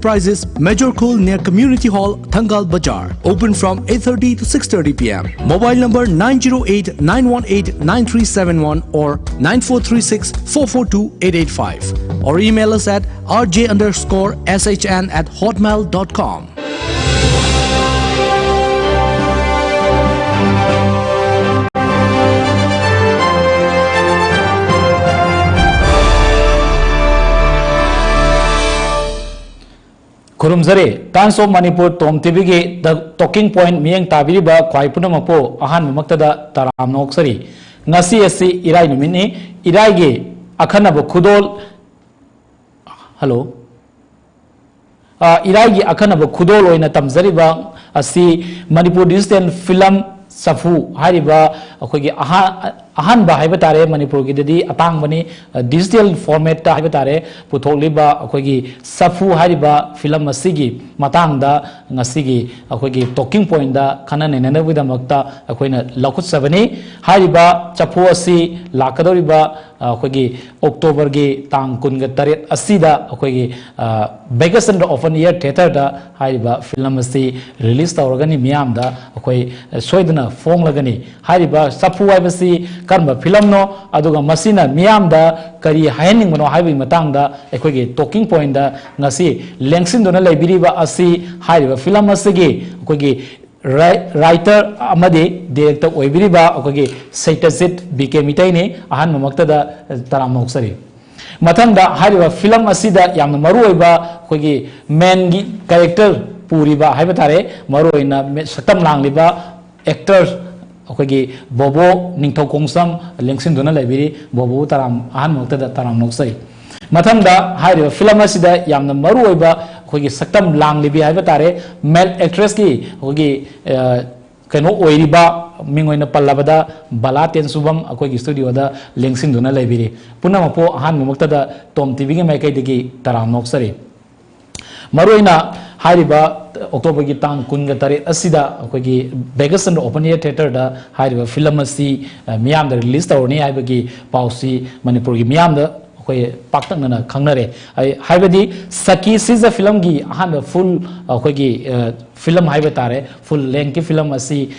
Prizes Major Cool near Community Hall, Thangal Bazaar. Open from 8:30 to 6:30 p.m. Mobile number 908-918-9371 or 9436-442-885. Or email us at rj_shn@hotmail.com. Kurumzare, Times of Manipur, Tom TV, the talking point, Miang Tabiriba, Kwaipunamapo, Ahan Maktada, Taram Noxari, Nasi Esi, Irai Mini, Iraigi, Akanabo Kudol, hello, Iraigi Akanabo Kudol in a Tamzariba, Asi, Manipur distant film, Chaphu, Hariba, Ahanba Hibatare, Manipur Giddi, Atangmani, digital format Hibatare, Putoliba, Akogi, Chaphu Hariba, Film Masigi, Matanga, Nasigi, Akogi, talking point, the Kanan and another with the Makta, Akoina Lakut Savani, Hariba, Chaphu Asi, Lakadoriba, Akogi, October Gi, Tang Kungatare, Asida, Akogi, biggest of an year theatre, Hariba, Film Masi, released the organi Miamda, Akoi, Soidana, Fong Lagani, Hariba, Chaphu Ibasi, Karma Filamno, Aduga Masina, Miamda, Kari Haining Mono Highway Matanga, Equigi, talking point, Nasi, Lengsin Dona Libiriba Asi, Hariba, Filamasigi, Quigi, writer Amadi, director Oibiriba, Okogi, Saitazit, became Mitane, Ahan Mamaktada, Taramoxari. Matanga, Hariba, Film Asida, Yam Maruiba, Quigi, main character, Puriba, Hibatare, Maruina, Satam Langliba, actors. Okay, Bobo, Ningto Kongsam, Lengsin Dona Libiri, Bobo Taram, Ahan Mokta Taram Noxai. Matanga, Hide Filamasida, Yam the Maruiba, Hogi Satam Lang Libi Hibatare, male actress ki, Hogi Kano Oiriba, Mingoina Palabada, Balatian Subam, Akogi studio, the Lengsin Dona Libiri. Punamapo, Ahan Mokta, Tom TV Makai Taram Noxari. Maruina, Hariba, October Gitang Kungatari, Asida, Akogi, Begasan open air theatre, the Hariba Filamasi, Miam, the release or Niabagi, Pausi, Manipuri, Miam, the Paktan Kanare. I Hibadi, Saki sees a film gi, a full Akogi film Hibatare, full lengthy film Asi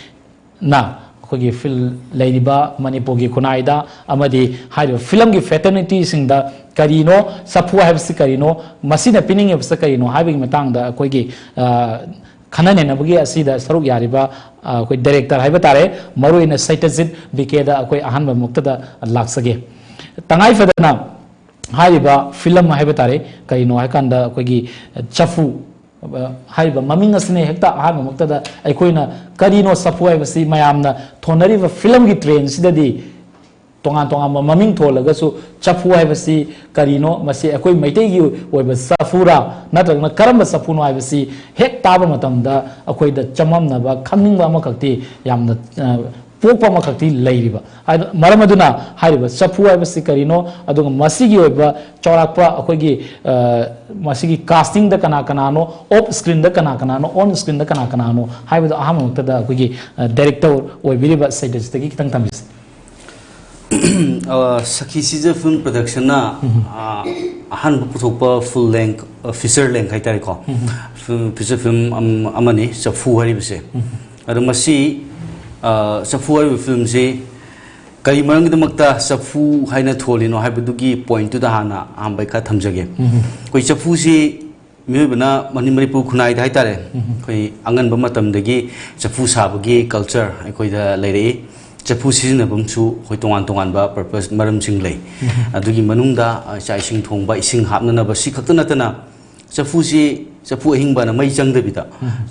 na. Kogi Phil Ladyba, Manipogi Kunaida, Amadi, Hide film give fraternities in the Carino, Chaphu have Sicarino, Masina pinning of Sacarino, having Matanga, Kogi Kanan and Abugi, see the Saru Yariba, with director Hibatare, Maru in a Saitazit, Bikeda, Ahamba Muktada, Laxage. Tangai Fadana, Hariba, film Hibatare, Carino, Hakanda, Kogi, Chaphu. Hariba Maming Asine Hecta Aham Muktada, Akoina, Carino Sapuavasi, Mayamna, Tonariva film gi train, Sidadi, Tonga Maming Tolagasu, Chapuavasi, Carino, Masi, Akoi Maitegu, or Safura, not a Karamba Sapuno Ivasi, Hecta Matamda, Akoi the Chamamnaba, coming Bamakati, Yam the Popa Makati Ladiba. Maramaduna, Hariba, Sapuavasi Carino, Adung Masigi, Chorapa, Akogi. Masigi casting the Kanakanano, off screen the Kanakanano, on screen the Kanakanano, high with the Aham to the Wiki director or Viriba said the Tantamis. Saki Caesar film production, Han Putopa full length, feature length, Hitariko, feature film Amani, Chaphu Haribse. Adamasi Chaphu film say. Karimarang the Makta, Chaphu, Haina Tolino, Habidugi, point to the Hana, Ambaka Tamjage. Koi Chaphu si Mubana, Manipuri Kunai Haitare, Koi Angan Bamatam degi, Chaphu Sabagi, culture, I koi the lady, Chaphu season of Bumsu, Hoitoan Tonganba, purpose Maram Singlay. Adugi Manunda, Chai Sing Tong by Sing Hapna, Sikatanatana, Chaphu si. Chaphu hingba na may jang debita.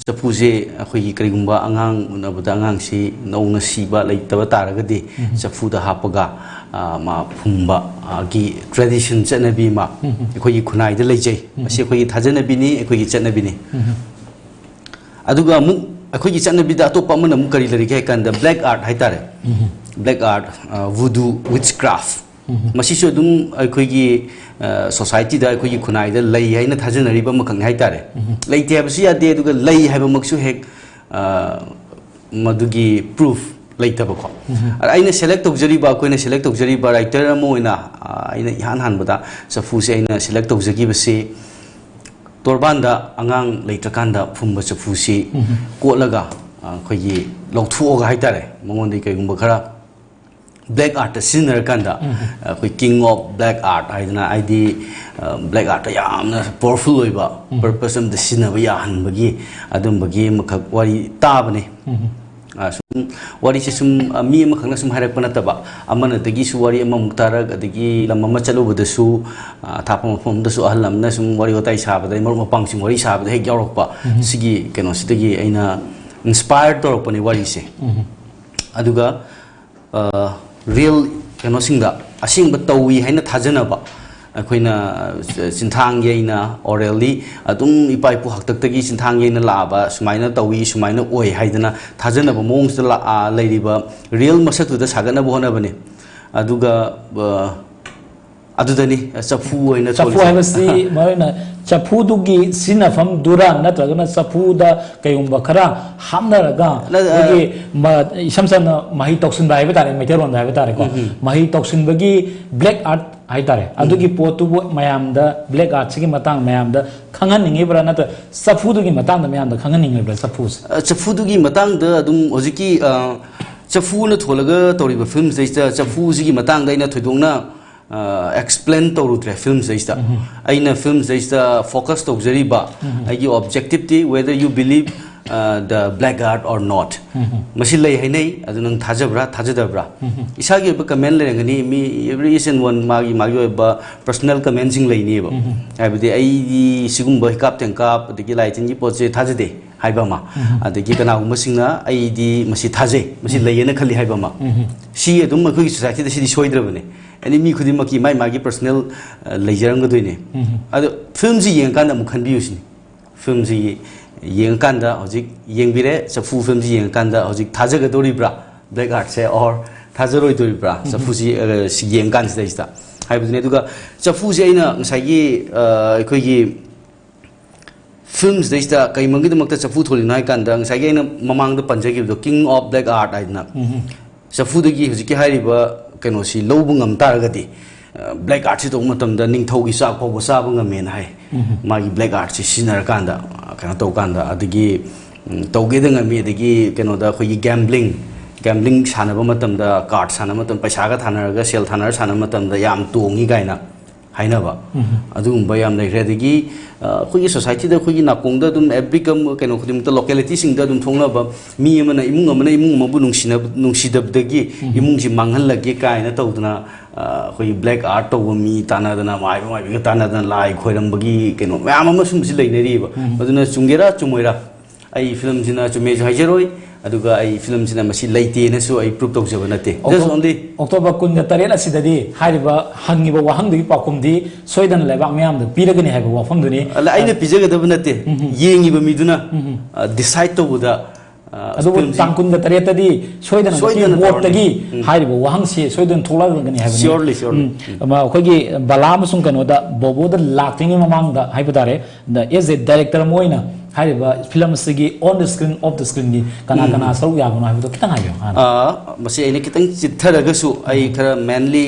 Chaphu si ako'y karigumba angang unabata angang si naong nasiba lay tabatara Chaphu da hapaga ma pumba gi tradition chanabi ma ako'y kunay da layjay. Masi ako'y thajanabi ni ako'y chanabi ni. Aduga mu ako'y chanabi da ato pa mo na mu karilari kaya kanda black art haitare. Black art, voodoo, witchcraft. Masi so dum ako'y society da ako'y kunay da lay hay na thajanari ba makang haitare. Lay tiyabasi ade aduga lay hay ba maksu hek madugi proof lay taba ko. Aina select tawjari ba ako'y na select tawjari ba writer mo ina aina ihan han bata sa fusi aina select tawjagi basi ꯇꯣꯔꯕꯥꯟꯗ ꯑꯉꯥꯡ ꯂꯩꯇ꯭ꯔꯀꯥꯟꯗ ꯐꯨꯝꯕ ꯆꯐꯨꯁꯤ ꯀꯣꯠꯂꯒ ꯑꯩꯈꯣꯏꯒꯤ ꯂꯧꯊꯣꯛꯑꯒ ꯍꯥꯏꯇꯥꯔꯦ ꯃꯉꯣꯟꯗꯒꯤ ꯀꯩꯒꯨꯝꯕ ꯈꯔ black ꯑꯥꯔꯠꯇ ꯁꯤꯖꯤꯟꯅꯔꯀꯥꯟꯗ ꯑꯩꯈꯣꯏ king of black art ꯍꯥꯏꯗꯅ ꯍꯥꯏꯗꯤ ꯕ꯭ꯂꯦꯛ ꯑꯥꯔꯠꯇ ꯌꯥꯝꯅ ꯄꯥꯋꯔꯐꯨꯜ ꯑꯣꯏꯕ ꯄꯔꯄꯁ ꯑꯃꯗ ꯁꯤꯖꯤꯟꯅꯕ ꯌꯥꯍꯟꯕꯒꯤ ꯑꯗꯨꯝꯕꯒꯤ ꯑꯃꯈꯛ ꯋꯥꯔꯤ ꯇꯥꯕꯅꯤ ꯁꯨꯝ ꯋꯥꯔꯤꯁꯦ ꯁꯨꯝ ꯃꯤ ꯑꯃꯈꯛꯅ ꯁꯨꯝ ꯍꯥꯏꯔꯛꯄ ꯅꯠꯇꯕ ꯑꯃꯅꯗꯒꯤꯁꯨ ꯋꯥꯔꯤ ꯑꯃꯃꯨꯛ ꯇꯥꯔꯛ ꯑꯗꯒꯤ ꯂꯝ ꯑꯃ ꯆꯠꯂꯨꯕꯗꯁꯨ ꯑꯊꯥꯞꯄ ꯃꯐꯝꯗꯁꯨ ꯑꯍꯜ ꯑꯃꯅ ꯁꯨꯝ ꯋꯥꯔꯤ ꯋꯥꯇꯥꯏ ꯁꯥꯕꯗ ꯃꯔꯨꯞ ꯃꯄꯥꯡꯁꯤꯡ ꯋꯥꯔꯤ ꯁꯥꯕꯗ ꯍꯦꯛ ꯌꯥꯎꯔꯛꯄ ꯁꯤꯒꯤ ꯀꯩꯅꯣꯁꯤꯗꯒꯤ ꯑꯩꯅ ꯏꯟꯁꯄꯥꯌꯔ ꯇꯧꯔꯛꯄꯅꯤ ꯋꯥꯔꯤꯁꯦ ꯑꯗꯨꯒ ꯔꯤꯌꯦꯜ ꯀꯩꯅꯣꯁꯤꯡꯗ ꯑꯁꯦꯡꯕ ꯇꯧꯏ ꯍꯥꯏꯅ ꯊꯥꯖꯅꯕ ꯑꯩꯈꯣꯏꯅ ꯆꯤꯟꯊꯥꯡ ꯌꯩꯅ ꯑꯣꯔꯦꯜꯂꯤ ꯑꯗꯨꯝ ꯏꯄꯥ ꯏꯄꯨ ꯍꯥꯛꯇꯛꯇꯒꯤ ꯆꯤꯟꯊꯥꯡ ꯌꯩꯅ ꯂꯥꯛꯑꯕ ꯁꯨꯃꯥꯏꯅ ꯇꯧꯏ ꯁꯨꯃꯥꯏꯅ ꯑꯣꯏ ꯍꯥꯏꯗꯅ ꯊꯥꯖꯅꯕ ꯃꯑꯣꯡꯁꯤꯗ ꯂꯩꯔꯤꯕ ꯔꯤꯌꯦꯜ ꯃꯁꯛꯇꯨꯗ ꯁꯥꯒꯠꯅꯕ ꯍꯣꯠꯅꯕꯅꯤ ꯑꯗꯨꯒ ꯑꯗꯨꯗꯅꯤ ꯆꯐꯨ ꯑꯣꯏꯅ ꯆꯐꯨ ꯍꯥꯏꯕꯁꯤ ꯃꯔꯨꯑꯣꯏꯅ ꯆꯐꯨꯗꯨꯒꯤ ꯁꯤꯖꯤꯟꯅꯐꯝ ꯗꯨꯔꯥ ꯅꯠꯇ꯭ꯔꯒꯅ ꯆꯐꯨꯗ ꯀꯩꯒꯨꯝꯕ ꯈꯔ ꯍꯥꯞꯅꯔꯒ ꯑꯩꯈꯣꯏꯒꯤ ꯏꯁꯝ ꯁꯝꯅ ꯃꯍꯩ ꯇꯧꯁꯤꯟꯕ ꯍꯥꯏꯕ ꯇꯥꯔꯦ ꯃꯩꯇꯩꯂꯣꯟꯗ ꯍꯥꯏꯕ ꯇꯥꯔꯦꯀꯣ ꯃꯍꯩ ꯇꯧꯁꯤꯟꯕꯒꯤ ꯕ꯭ꯂꯦꯛ ꯑꯥꯔꯠ ꯍꯥꯏꯇꯥꯔꯦ ꯑꯗꯨꯒꯤ ꯄꯣꯠꯇꯨꯕꯨ ꯃꯌꯥꯝꯗ ꯕ꯭ꯂꯦꯛ ꯑꯥꯔꯠꯁꯤꯒꯤ ꯃꯇꯥꯡ ꯃꯌꯥꯝꯗ ꯈꯪꯍꯟꯅꯤꯡꯉꯤꯕ꯭ꯔꯥ ꯅꯠꯇ꯭ꯔꯒ ꯆꯐꯨꯗꯨꯒꯤ ꯃꯇꯥꯡꯗ ꯃꯌꯥꯝꯗ ꯈꯪꯍꯟꯅꯤꯡꯉꯤꯕ꯭ꯔꯥ ꯆꯐꯨꯁꯦ ꯆꯐꯨꯗꯨꯒꯤ ꯃꯇꯥꯡꯗ ꯑꯗꯨꯝ ꯍꯧꯖꯤꯛꯀꯤ ꯆꯐꯨꯅ ꯊꯣꯜꯂꯒ ꯇꯧꯔꯤꯕ ꯐꯤꯂꯝꯁꯤꯗꯩꯁꯤꯗ ꯆꯐꯨꯁꯤꯒꯤ ꯃꯇꯥꯡꯗ ꯑꯩꯅ ꯊꯣꯏꯗꯣꯛꯅ explain ꯇꯧꯔꯨꯗ꯭ꯔꯦ ꯐꯤꯂꯝꯁꯤꯗꯩꯁꯤꯗ ꯑꯩꯅ ꯐꯤꯂꯝꯁꯤꯗꯩꯁꯤꯗ ꯐꯣꯀꯁ ꯇꯧꯖꯔꯤꯕ ꯑꯩꯒꯤ ꯑꯣꯕꯖꯦꯛꯇꯤꯚꯇꯤ whether you believe the black art or not ꯃꯁꯤ ꯂꯩ ꯍꯥꯏꯅꯩ ꯑꯗꯨ ꯅꯪ ꯊꯥꯖꯕ꯭ꯔꯥ ꯊꯥꯖꯗꯕ꯭ꯔꯥ ꯏꯁꯥꯒꯤ ꯑꯣꯏꯕ ꯀꯃꯦꯟ ꯂꯩꯔꯝꯒꯅꯤ ꯃꯤ every each and one ꯃꯥꯒꯤ ꯑꯣꯏꯕ ꯄꯔꯁꯣꯅꯦꯜ ꯀꯃꯦꯟꯁꯤꯡ ꯂꯩꯅꯤꯕ ꯍꯥꯏꯕꯗꯤ ꯑꯩꯗꯤ ꯁꯤꯒꯨꯝꯕ ꯍꯤꯀꯥꯞ ꯇꯦꯡꯀꯥꯞ ꯑꯗꯒꯤ ꯂꯥꯏ ꯇꯤꯟꯒꯤ ꯄꯣꯠꯁꯦ ꯊꯥꯖꯗꯦ ꯍꯥꯏꯕ ꯑꯃ ꯑꯗꯒꯤ ꯀꯅꯥꯒꯨꯝꯕꯁꯤꯡꯅ ꯑꯩꯗꯤ ꯃꯁꯤ ꯊꯥꯖꯩ ꯃꯁꯤ ꯂꯩꯌꯦꯅ ꯈꯜꯂꯤ ꯍꯥꯏꯕ ꯑꯃ ꯁꯤ ꯑꯗꯨꯝ ꯑꯩꯈꯣꯏꯒꯤ ꯁꯣꯁꯥꯏꯇꯤꯗ ꯁꯤꯗꯤ ꯁꯣꯏꯗ꯭ꯔꯕꯅꯤ ꯑꯦꯅꯤ ꯃꯤ ꯈꯨꯗꯤꯡꯃꯛꯀꯤ ꯃꯥꯒꯤ ꯄꯔꯁꯣꯅꯦꯜ ꯂꯩꯖꯔꯝꯒꯗꯣꯏꯅꯦ ꯑꯗꯣ ꯐꯤꯂꯝꯁꯤ ꯌꯦꯡꯉꯀꯥꯟꯗ ꯑꯃꯨꯛ ꯈꯟꯕꯤꯌꯨꯁꯤꯅꯤ ꯐꯤꯂꯝꯁꯤ ꯌꯦꯡꯉꯀꯥꯟꯗ ꯍꯧꯖꯤꯛ ꯌꯦꯡꯕꯤꯔꯦ ꯆꯐꯨ ꯐꯤꯂꯝꯁꯤ ꯌꯦꯡꯉꯀꯥꯟꯗ ꯍꯧꯖꯤꯛ ꯊꯥꯖꯒꯗꯧꯔꯤꯕ꯭ꯔꯥ ꯕ꯭ꯂꯦꯛ ꯑꯥꯔꯠꯁꯦ ꯑꯣꯔ ꯊꯥꯖꯔꯣꯏꯗꯧꯔꯤꯕ꯭ꯔꯥ ꯆꯐꯨꯁꯤ ꯌꯦꯡꯉꯀꯥꯟꯁꯤꯗꯩꯁꯤꯗ ꯍꯥꯏꯕꯗꯨꯅꯤ ꯑꯗꯨꯒ ꯆꯐꯨꯁꯦ ꯑꯩꯅ ꯉꯁꯥꯏꯒꯤ ꯑꯩꯈꯣꯏꯒꯤ ꯐꯤꯂꯝꯁꯤꯗꯩꯁꯤꯗ ꯀꯩꯃꯔꯝꯒꯤꯗꯃꯛꯇ ꯆꯐꯨ ꯊꯣꯜꯂꯤꯅꯣ ꯍꯥꯏ ꯀꯥꯟꯗ ꯉꯁꯥꯏꯒꯤ ꯑꯩꯅ ꯃꯃꯥꯡꯗ ꯄꯟꯖꯈꯤꯕꯗꯣ ꯀꯤꯡ ꯑꯣꯐ ꯕ꯭ꯂꯦꯛ ꯑꯥꯔꯠ ꯍꯥꯏꯗꯅ ꯆꯐꯨꯗꯒꯤ ꯍꯧꯖꯤꯛꯀꯤ ꯍꯥꯏꯔꯤꯕ ꯀꯩꯅꯣꯁꯤ ꯂꯧꯕ ꯉꯝ ꯇꯥꯔꯒꯗꯤ ꯕ꯭ꯂꯦꯛ ꯑꯥꯔꯠꯁꯤ ꯇꯧꯕ ꯃꯇꯝꯗ ꯅꯤꯡꯊꯧꯒꯤ ꯆꯥꯛ ꯐꯥꯎꯕ ꯆꯥꯕ ꯉꯝꯃꯦꯅ ꯍꯥꯏ ꯃꯥꯒꯤ ꯕ꯭ꯂꯦꯛ ꯑꯥꯔꯠꯁꯤ ꯁꯤꯖꯤꯟꯅꯔꯀꯥꯟꯗ ꯀꯩꯅꯣ ꯇꯧꯀꯥꯟꯗ ꯑꯗꯒꯤ ꯇꯧꯒꯦꯗ ꯉꯝꯃꯤ ꯑꯗꯒꯤ ꯀꯩꯅꯣꯗ ꯑꯩꯈꯣꯏꯒꯤ ꯒꯦꯝꯕ꯭ꯂꯤꯡ ꯁꯥꯟꯅꯕ ꯃꯇꯝꯗ ꯀꯥꯔꯠ ꯁꯥꯟꯅꯕ ꯃꯇꯝꯗ ꯄꯩꯁꯥꯒ ꯊꯥꯅꯔꯒ ꯁꯦꯜ ꯊꯥꯅꯔ ꯁꯥꯟꯅꯕ ꯃꯇꯝꯗ ꯌꯥꯝ ꯇꯣꯡꯉꯤ ꯀꯥꯏꯅ ꯍꯥꯏꯅꯕ ꯑꯗꯨꯒꯨꯝꯕ ꯌꯥꯝ ꯂꯩꯈ꯭ꯔꯦ ꯑꯗꯒꯤ ꯑꯩꯈꯣꯏꯒꯤ ꯁꯣꯁꯥꯏꯇꯤꯗ ꯑꯩꯈꯣꯏꯒꯤ ꯅꯥꯀꯣꯡꯗ ꯑꯗꯨꯝ ꯑꯦꯕ꯭ꯔꯤ ꯀꯩꯅꯣ ꯈꯨꯗꯤꯡꯃꯛꯇ ꯂꯣꯀꯦꯂꯤꯇꯤꯁꯤꯡꯗ ꯑꯗꯨꯝ ꯊꯣꯛꯅꯕ ꯃꯤ ꯑꯃꯅ ꯏꯃꯨꯡ ꯑꯃꯕꯨ ꯅꯨꯡꯁꯤꯗꯕꯗꯒꯤ ꯏꯃꯨꯡꯁꯤ ꯃꯥꯡꯍꯜꯂꯒꯦ ꯀꯥꯏꯅ ꯇꯧꯗꯅ ꯑꯩꯈꯣꯏꯒꯤ ꯕ꯭ꯂꯦꯛ ꯑꯥꯔꯠ ꯇꯧꯕ ꯃꯤ ꯇꯥꯟꯅꯗꯅ ꯃꯥꯏꯕ ꯃꯥꯏꯕꯤꯒ ꯇꯥꯟꯅꯗꯅ ꯂꯥꯏ ꯈꯣꯏꯔꯝꯕꯒꯤ ꯀꯩꯅꯣ ꯃꯌꯥꯝ ꯑꯃ ꯁꯨꯝꯕꯁꯤ ꯂꯩꯅꯔꯤꯕ ꯑꯗꯨꯅ ꯆꯨꯝꯒꯦꯔꯥ ꯆꯨꯝꯃꯣꯏꯔꯥ ꯑꯩ ꯐꯤꯂꯝꯁꯤꯅ ꯆꯨꯝꯃꯦꯁꯨ ꯍꯥꯏꯖꯔꯣꯏ ꯑꯗꯨꯒ ꯑꯩ ꯐꯤꯂꯝꯁꯤꯅ ꯃꯁꯤ ꯂꯩꯇꯦꯅꯁꯨ ꯑꯩ ꯄ꯭ꯔꯨꯞ ꯇꯧꯖꯕ ꯅꯠꯇꯦ ꯖꯁ ꯑꯣꯟꯂꯤ ꯑꯣꯛꯇꯣꯕꯔ 28 ꯑꯁꯤꯗꯗꯤ ꯍꯥꯏꯔꯤꯕ ꯍꯪꯉꯤꯕ ꯋꯥꯍꯪꯗꯨꯒꯤ ꯄꯥꯎꯈꯨꯝꯗꯤ ꯁꯣꯏꯗꯅ ꯂꯩꯕꯥꯛ ꯃꯌꯥꯝꯗ ꯄꯤꯔꯒꯅꯤ ꯍꯥꯏꯕ ꯋꯥꯐꯝꯗꯨꯅꯤ ꯑꯩꯅ ꯄꯤꯖꯒꯗꯕ ꯅꯠꯇꯦ ꯌꯦꯡꯉꯤꯕ ꯃꯤꯗꯨꯅ ꯗꯤꯁꯥꯏꯠ ꯇꯧꯕꯗ ꯑꯗꯨꯕꯨ ꯇꯥꯡ 28ꯇꯗꯤ ꯁꯣꯏꯗꯅ ꯕꯣꯔꯗꯇꯒꯤ ꯍꯥꯏꯔꯤꯕ ꯋꯥꯍꯪꯁꯤ ꯁꯣꯏꯗꯅ ꯊꯣꯛꯂꯛꯒꯅꯤ ꯍꯥꯏꯕꯅꯤ ꯑꯩꯈꯣꯏꯒꯤ ꯕꯂꯥ ꯑꯃꯁꯨꯡ ꯀꯩꯅꯣꯗ ꯕꯣꯕꯣꯗ ꯂꯥꯛꯇ꯭ꯔꯤꯉꯩ ꯃꯃꯥꯡꯗ ꯍꯥꯏꯕ ꯇꯥꯔꯦ ꯑꯦꯖ ꯑꯦ ꯗꯥꯏꯔꯦꯛꯇꯔ ꯑꯃ ꯑꯣꯏꯅ ꯍꯥꯏꯔꯤꯕ ꯐꯤꯂꯝ ꯑꯁꯤꯒꯤ ꯑꯣꯟ ꯗ ꯁ꯭ꯀ꯭ꯔꯤꯟ ꯑꯣꯐ ꯗ ꯁ꯭ꯀ꯭ꯔꯤꯟꯒꯤ ꯀꯅꯥ ꯁꯔꯨꯛ ꯌꯥꯕꯅꯣ ꯍꯥꯏꯕꯗꯣ ꯈꯤꯇꯪ ꯍꯥꯏꯕꯤꯌꯨ ꯃꯁꯤ ꯑꯩꯅ ꯈꯤꯇꯪ ꯆꯤꯠꯊꯔꯒꯁꯨ ꯑꯩ ꯈꯔ ꯃꯦꯟꯂꯤ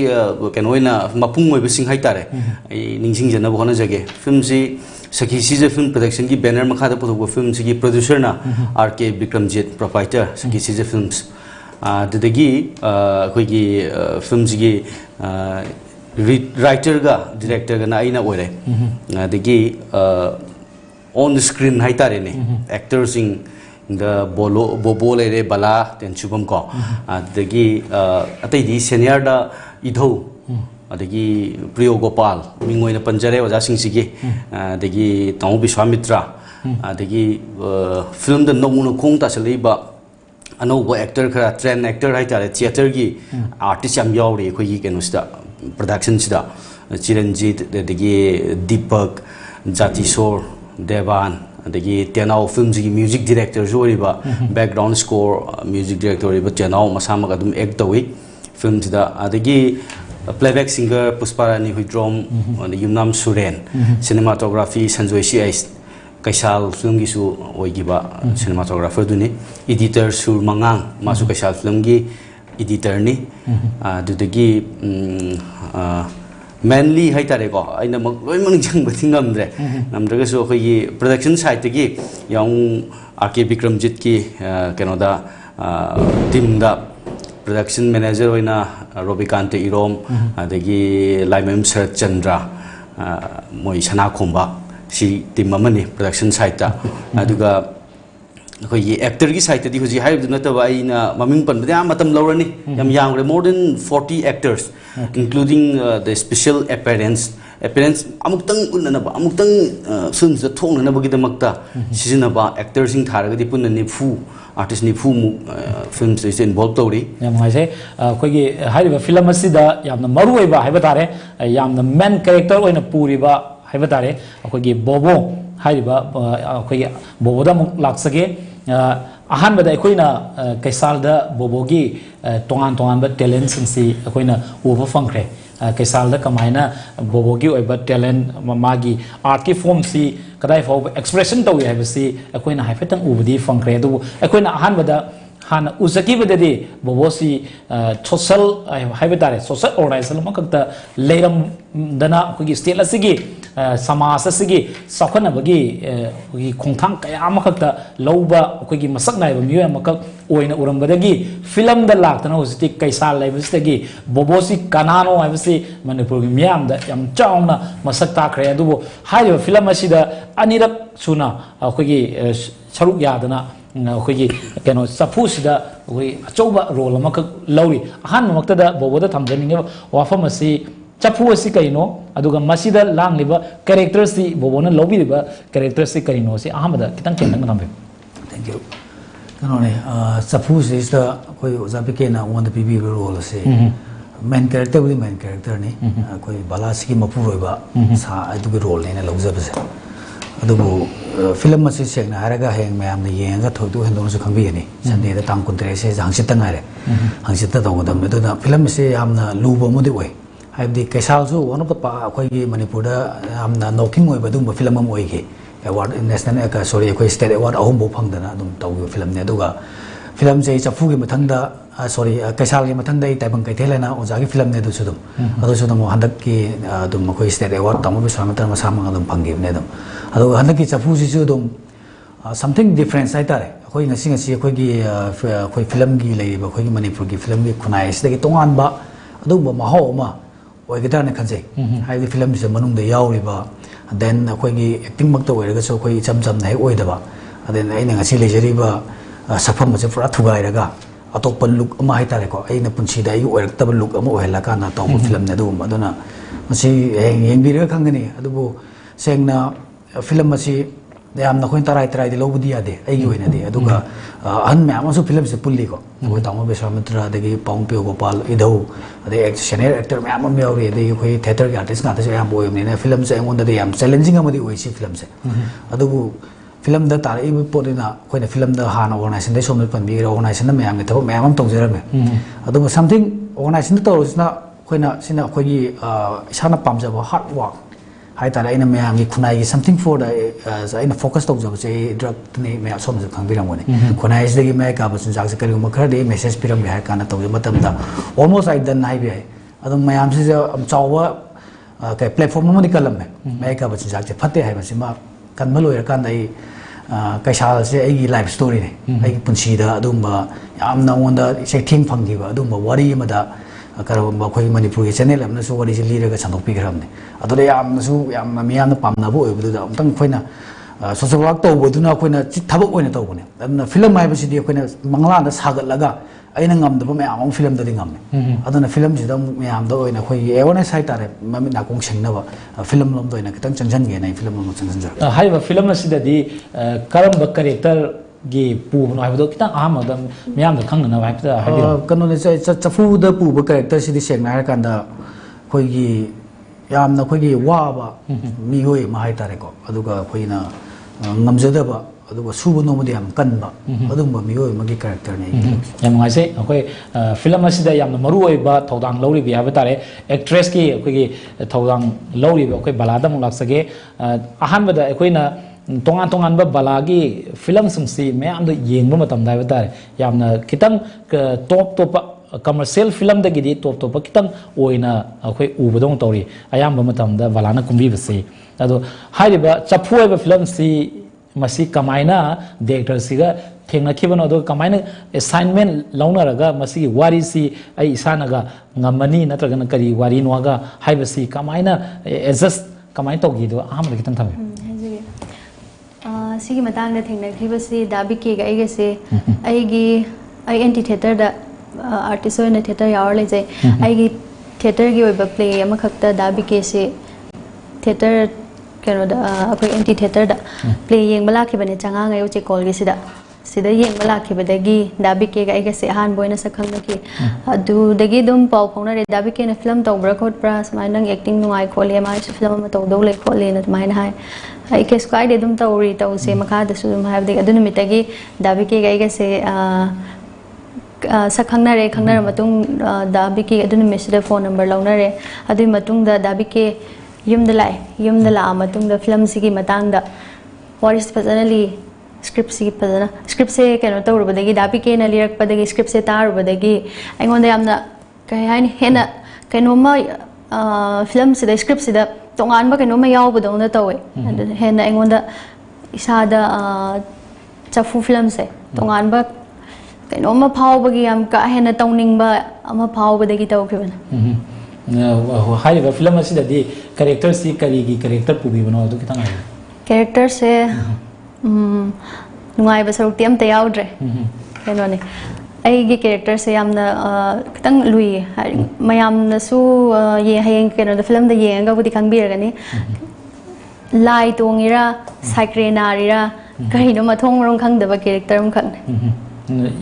ꯀꯩꯅꯣ ꯑꯣꯏꯅ ꯃꯄꯨꯡ ꯑꯣꯏꯕꯁꯤꯡ ꯍꯥꯏꯇꯥꯔꯦ ꯑꯩ ꯅꯤꯡꯁꯤꯡꯖꯅꯕ ꯍꯣꯠꯅꯖꯒꯦ ꯐꯤꯂꯝꯁꯤ ꯁꯈꯤ ꯁꯤꯖ ꯐꯤल्म प्रोडक्शन की बैनर मखादा पुथोक फिल्म सिगी प्रोड्यूसर ना आर.के. विक्रमजीत प्रोप्राइटर सखी सीजे फिल्म्स दुदगी अखोगी फिल्म सिगी राइटर गा डायरेक्टर गा ना आइना ओरे दगी ऑन द स्क्रीन हाइतारे ने एक्टर सिंग द बोबो लेरे बला तेंचुबम को दगी अतैदी सीनियर दा इधौ अदगी प्रियो गोपाल मिंगोइना पंजरे ओजा सिंसिगी अदगी ताऊ विश्वामित्रा अदगी फिल्म द नौमुन खोंग तासलेबा अनौबो एक्टर खरा ट्रेन एक्टर हाइतारे थिएटर की आर्टिस्ट याम यावरी अखोगी केनोसिदा प्रोडक्शन सिदा चिरंजीत अदगी दीपक जातिसोर देवान अदगी तेनाव फिल्म की म्यूजिक डायरेक्टर जोरिबा बैकग्राउंड स्कोर म्यूजिक डायरेक्टर ओरिबा तेनाव मसामक अदुम एक्ट तवी फिल्म सिदा अदगी playback singer Pushparani Huidrom Yumnam Suren cinematography Sanjoy सी आइस कैसाल फिल्म की सिनेमाटोग्राफर दुनी एडिटर सुर मंगांग मासु कैसाल फिल्म की एडिटर नि दुदगी mainly hai tare ko aina mak loi mang jang bathi ngamdre namdraga so khoi production side gi yang RK Bikramjit ki kenoda team da production manager oina Robikante Irom adagi Laimem Sarat Chandra moi sana khomba si team amani production side ta aduga khoi actor gi side di hoji hai duna ta aina maming pan bada matam lawrani yam yang more than 40 actors including the special appearance amuktang unna ba amuktang sun sa thong na bagi damakta sizina ba actors sing tharaga di punna ni fu artist ni fu mu film se involved tori yam ngai se khoi gi haiba film asida yamna maru oi ba haiba tare yamna main character oina puri ba haiba tare khoi gi bobo haiba khoi gi bobo da muk laksage ahan bada akoina kaisalda bobogi tongan ba talent sinsi akoina uba fangre kaisalda kamaina bobogi oiba talent magi art ki form si kadai fo expression tawi habisi akoina haifetang ubudi fangre du akoina ahan bada hana uzaki badadi bobosi social haibetare social organization makta leiram dana kogi state asigi samasa asigi sakhana bagi kogi khongthang kaya amakta lauba kogi masak nai ba miyo amakak oina urambadagi film da laktana hositi kaisal laibistagi bobosi kanano haibisi manipur gi miyam da yam chauna masak ta khre adubo hayo film asida anirak suna kogi saruk yadana khoi keno Chaphu sida khoi achouba role amakak lauri ahan maktada boboda thamjani wafam asi Chaphu asi kaino aduga masida langliba character si bobona lobiriba character si kaino si ahamada kitang kenang nambe. Thank you. Kanone Chaphu is the khoi ozabike na one the PB role ase main character with main character ni khoi balasi ki mapuroiba sa aduga role ne lawjabase adubu film asi segna haraga heng mayam ne yenga thodu hendon su khangbi ni Sunday da tang kuntre se hangsit ta ngare hangsit ta dong dam ne da film se amna lubo modi oi haibdi kaisal su one of the khoi gi Manipur da amna noking oi badum film am oi ge award national ka sorry khoi state award ahum bo phang dana dum taw film ne aduga film se Chaphu gi mathang da sorry kaisal gi mathang dai taibang kai thelena oja gi film ne du sudum adu sudum handak ki dum khoi state award tamu bi samata ma samang dum phanggi ne dum ado handak ki Chaphu si su dum something different sai tare khoi ngasi khoi khoi film gi lei ba khoi Manipur gi film gi khunai sis da gi tongan ba adu ba ma ho ma oi ga dana khanjai hai gi film se manung da yaw ri ba then khoi gi acting mak ta oi ga so khoi cham nai oi da ba then ai na ngasi lejeri ba sapham ma se pura thugai raga atop look ama hai tare ko ai na punchi da ai oi rak ta look ama oi la ka na taw film ne du ma dona masi yeng bi ra khangani adu bo sengna film masi yam na khoin tarai di lobudi ade ai gi oina de aduga an me amasu film se pulli ko ko tamo be samatra de gi paung pe gopal idau ade senior actor me am me ori de khoi theater ga artist na ta se am boy ne film se ngon de yam challenging amadi oi si film se adugu film da tar ibu podina khoi na film da hana organization de somni pan bi organization na me am thabo me am tong jera me adugu something organization da to na khoi na sina khoi gi isana pamja ba hard work hai tara ina me am gi khunai gi something for the ina focus to job se drug ni me som se khang biram ne khunai is de gi me ka ba sun jak se kari ma khar de message piram bi hai kana to matam da almost I done hai bi hai adum me am se am chawa ka platform mo ni kalam me ka ba sun jak se phatte hai ba se ma kan ma loi ra kan dai kaisal se ai gi life story ne ai punsi da adum ba am na on da se thing phang gi ba adum ba wari ma da karamba khoi Manipur gi channel amna su wari se li ra ga chandok pi gram ne adore yam su yam miyam na pam na bo oi bu da amtang khoina social work to bo duna khoina thabak oina to bone adna film ai basi di khoina mangla da sagat laga aina ngam da me among film da ngam adana film si da me am da oina khoi awareness sai tare mami na kong sing na ba film lom do ina kitang changjan ge na film lom changjan ja hai ba film asida di karamba character gi pu no hai do kitang aham da miyam da khang na hai da hai kanu ne Chaphu da pu ba character si di sek na har kan da khoi gi yamna khoi gi wa ba mi hoi ma hai tare ko aduga khoi na ngamjada ba aduga subu no mo diam kan ba adum ba mi hoi ma gi character ne yam ngai se khoi film asida yamna maru oi ba thodang lori bi ha tare actress ki khoi gi thodang lori ba khoi balada mo lak sage ahan ba da khoi na tongan ba balagi film sum si me am do yeng ba matam dai ba tare yamna kitang top commercial film da gidi top top kitang oina akhoi ubodong tori ayamba matam da balana kumbi base ado hairiba chaphu ba film si masi kamaina director siga thengna khibano do kamaina assignment launaraga masi wari si ai isanaga ngamani natraga kari wari noga haiba si kamaina adjust kamaina togi do ahamda kitang thame sigi matang da thengna khibasi dabi ke ga ai se ai gi ai anti theater da artist oina theater yaar le jai ai gi theater gi oiba play ama khakta dabi ke se theater kano da akoi anti theater da play yeng bala khibane changa ngai uche call gi sida sida yeng bala khibadagi dabi ke ga ai ga se han boina sakhang na ki adu dagi dum pau phona re dabi ke na film tawbra khot pra smai nang acting nuai khole ma film ma taw do le khole na mai na hai ai ke sky de dum tawri taw se makha da su dum have de adu nimitagi dabi ke ga ai ga se sakhang na re khang na matung dabi ke adu nimit sida phone number law na re adu matung da dabi ke yum da la matung da film sigi matang da what is personally script sigi padana script se kano tawru badagi dabi ke na lirak padagi script se tar badagi aingonda yamna kai hain hena kano ma film se da script se da tongan ba kano ma yaw badong na tawe hena aingonda isa da chafu film se tongan ba kano ma phau bagi am ka hena tawning ba ama phau badagi taw khibana hai ba film asi da di character si kari gi character pubi bano do kitang ai character se nungai ba saruk tiam te yaudre keno ne ai gi character se yamna kitang lui mayam na su ye hayeng keno da film da ye nga budi khang bir gani lai tongira saikrenarira kai no ma thong rong khang da ba character um khang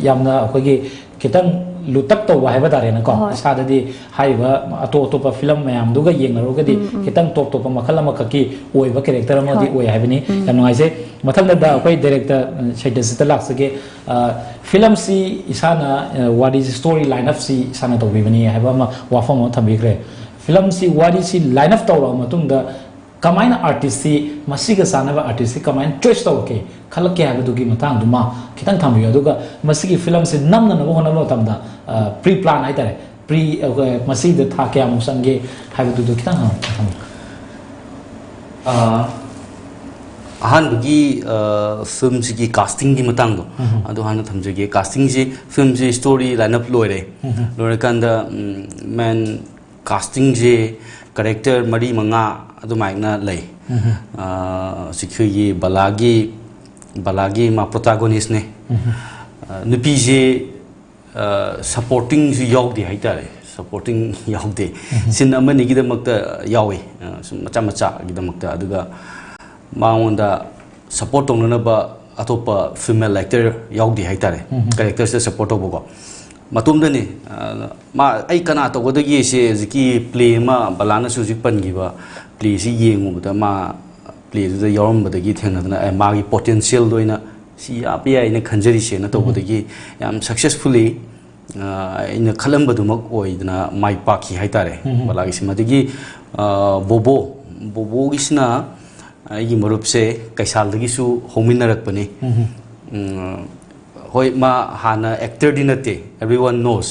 yamna khoi gi kitang lutak to wa haiba dare na ko sa da di haiba ato to pa film mayam duga yeng ro ga di kitang top top makhala makaki oi ba character ma di oi haibani yam ngai se matham da koi director shaida sita lak sage film si isana what is story line up si sana to bi bani haiba ma wa fam ma thabi gre film si what is line up to ro matung da kamaina artist si masiga sana ba artist si kamain choice to ke khalak ke habu dugi matang duma kitang thambi aduga masigi film se namna na hona lo tamda pre plan ai tare pre masig da tha ke amu sange habu du kitang thambi ahan bagi film sigi casting gi matang do adu hana thamjege casting ji film ji story lineup loire kanda man casting ji character mari manga adu maina lay sikhi balagi ma protagonist ne nupi je supporting ju yaw di haitare supporting yaw de sin amani gi damakta yawi macha macha gi damakta aduga maonda support tongna ba atopa female actor yaw di haitare character se support obo matum dani ma ai kana to godagi se ziki play ma balana su zik pan gi ba play si yengu da ma play da yoram badagi thena na ma gi potential doina si api ai na khanjari se na to bodagi yam successfully ina khalam badu mak oi dana mai paki haitare balagi si madagi bobo gi sina ai gi marup se kaisal dagi su hominarak pani hoi ma hana actor dinate everyone knows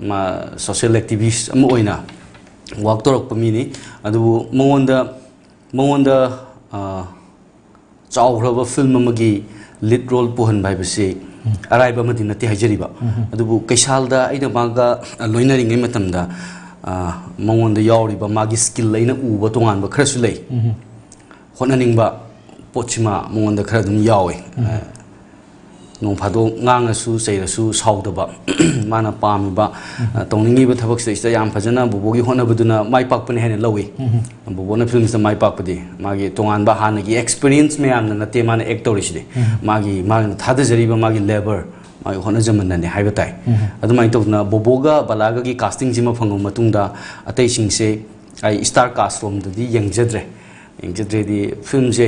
ma social activist am oina work torok pamini adu monda chawraba film amagi lead role puhan bai base araiba madina te hajariba adu kaisalda aina maga loinari ngai matamda monda yawriba magi skill aina uba tongan ba kharasu lei honaningba pochima monda khara dum yawe nong phado ngangasu seirasu saudaba mana pamiba tongningi ba thabak se ista yam phajana bobogi hona buduna mai pakpane hene lawi bobona films da mai pakpadi magi tongan ba hana gi experience me amna nate mana actor isde magi thada jariba magi labor magi hona jamanna ne haiba tai adumai tokna boboga balaga gi casting jima phangum matungda atai singse ai star cast rom da di yangjadre di film je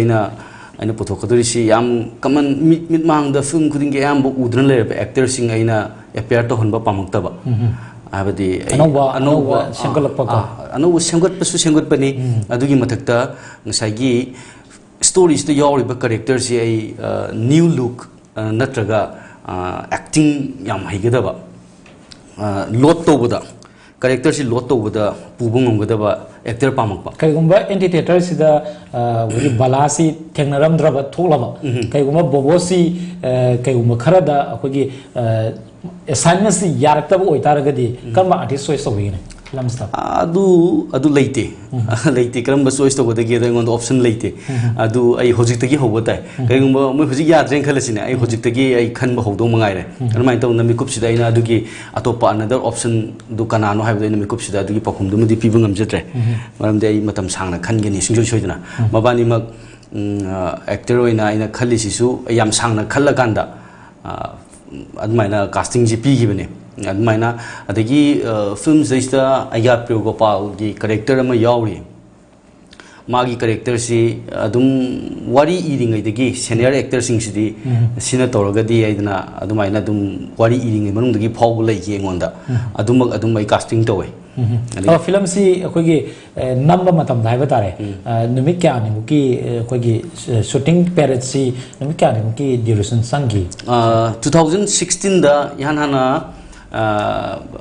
aina puthokaduri si yam kaman mit mang da film kuding ge yam bu udran le actor sing aina appear to honba pamakta ba abadi anoba sengkalakpa ka anoba sengkat pasu sengkat pani adugi mathakta ngasai gi stories to yawri ba character si ai new look natraga acting yam haigada ba load tobada character si load tobada pubung ngomgadaba actor pamakpa kaigumba anti-theater sida wali balasi thengnaram draba tholaba kaigumba bobosi kaigumba kharada akogi assignment si yaraktaba oitaragadi karma artist choice tawine film stuff adu leite leite karamba choice tawada ge ngon option leite adu ai hojik tagi hobotai kaigumba moi hojik yadren khalasine ai hojik tagi ai khanba hodong mangaire armai taw nami kup sida ina adugi atopa another option du kanano haibda ina mi kup sida adugi pakhum du mudi pibung amjetre maram de ai matam sangna khangeni singjoi soidana mabani mak actor oina ina khali sisu yam sangna khalla kanda admaina casting ji pi gibane admaina adagi film zaista aya priyo gopal gi character ama yauri magi character si adum wari iringai dagi senior actor sing sidi sina toragadi aidna adumaina adum wari iringai manung dagi phau lai gi ngonda adum ai casting towe film si akogi number matam dai batare numit kya ni muki akogi shooting period si numit kya ni muki duration sangi 2016 da yan hana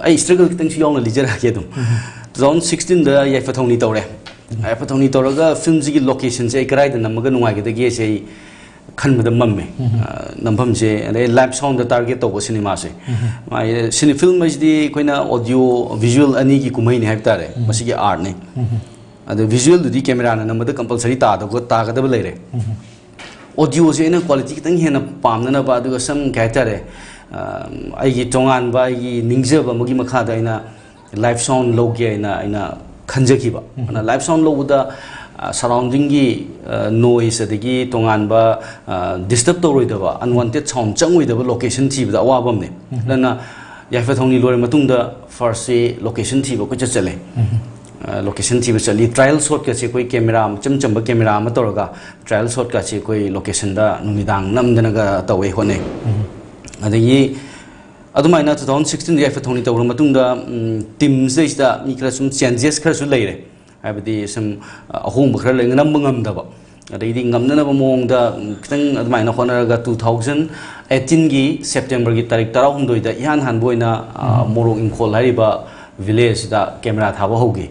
ai struggle kitang si yong lijar ha kedum 2016 da yai fathoni tawre ai fathoni tawraga film ji location se karai da namaga nungai ge dagi se khanbada mamme nampham se ane live sound da target to cinema se mai cine film is di koina audio visual ani gi kumai ni haib tare masi gi art ne ade visual du di camera na namada compulsory ta da go ta ga da leire audio se ina quality kitang hena pamna na ba du sam ga tare ai gi tongan ba ai gi ningje ba mugi makha da ina live sound lo ge ina khanjaki ba ana live sound lo da surrounding gi noise adagi tongan ba disturb to roidaba unwanted sound changoi location thi ba awabam ne lana yafa thongni lore matung da first location thi ba ko chale location thi ba chali trial shot ka che koi camera cham ba camera ma toraga trial shot ka che koi location da numidang namdana ga tawai hone adagi adumaina 2016 yafa thongni tawra matung da team stage da mi kra sum changes khara su leire habdi some ahong khara le ngam ngamdaba adai ngamna ba mong da kitang admaina khonaraga 2018 gi September gi tarik 16 da ihan han boina morong imkhol hariba village da camera thaba hogi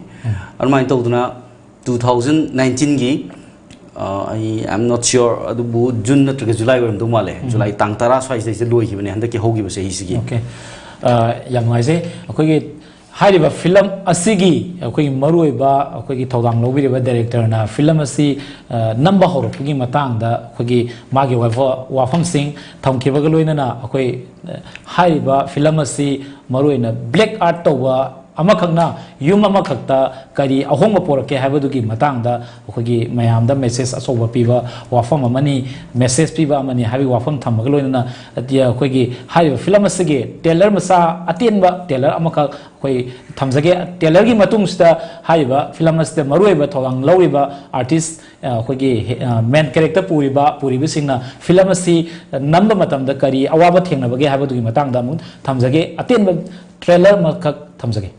armain tawduna 2019 gi I'm not sure adubu June natraga July waram do male July tang tara swai se loi gi bane handaki hogi ba se hisigi okay yam ngai se akogi हाइरिबा film असिगी अखोई मरुइबा अखोई थौदांग लौबिरिबा director ना film असि number होरपगी मतांग दा अखोई मागे वाफम सिंह थमखिबगा लोइनना अखोई हाइरिबा फिल्म असि मरुइना ब्लैक आर्ट तौबा अमखंगना युम अमखक्ता करी अहोंग पोरके हाइबदुगी मतांगदा अखोगी मयामदा मेसेज असोबा पीबा वाफम अमनी मेसेज पीबा अमनी हाइबी वाफम थमगा लोइनना अतिया अखोगी हाइबा फिल्म असगे टेलर मसा अतेनबा टेलर अमखा अखोई थमजगे टेलर की मतुंगसदा हाइबा फिल्म असते मरुइबा थोलांग लौइबा आर्टिस्ट अखोगी मेन कैरेक्टर पुरिबसिंगना फिल्म असि नंबर मतमदा करी अवाबा थेंगनबगे हाइबदुगी मतांगदा मु थमजगे अतेनबा trailer मखक थमजगे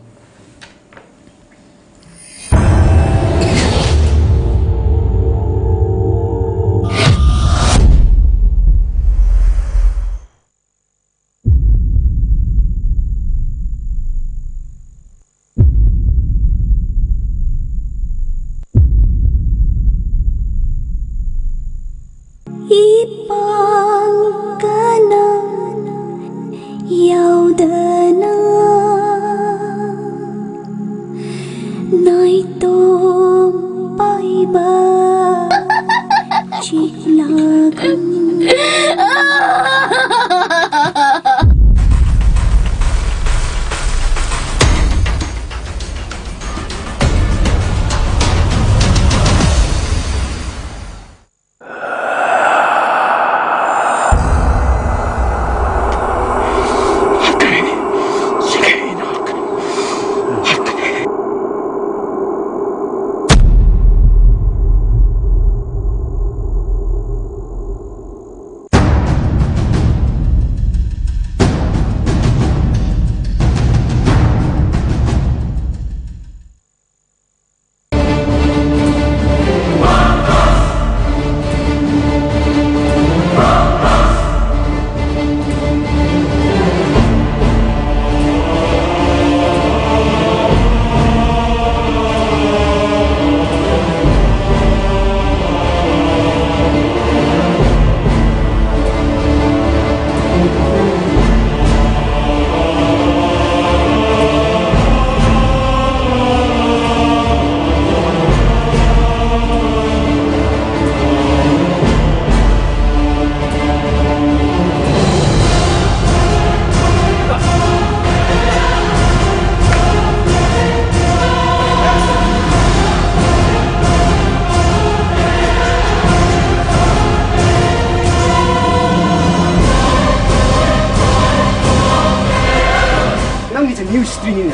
뉴스트리니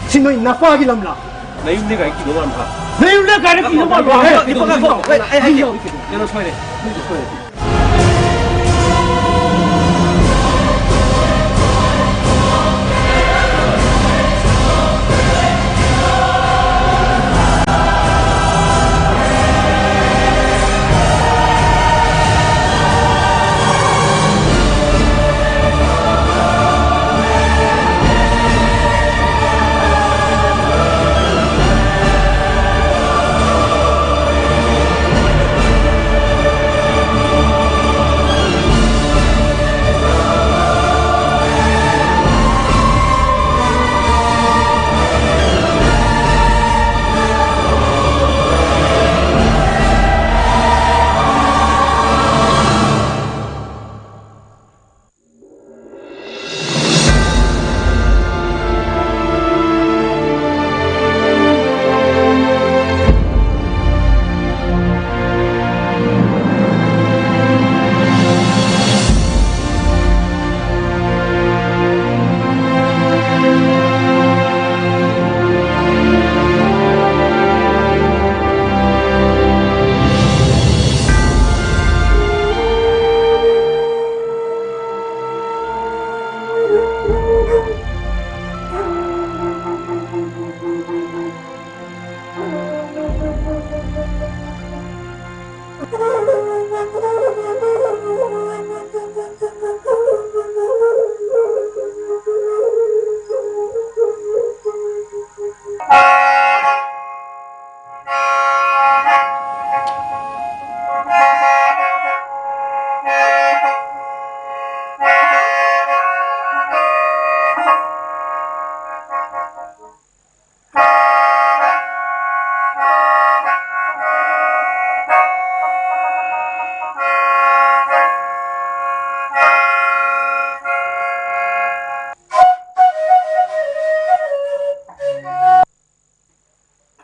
신노인 나빠하기 람라 나 임내가 있기 너무 많다. 내 윤래 가르치 너 말로 해 연어 소이래.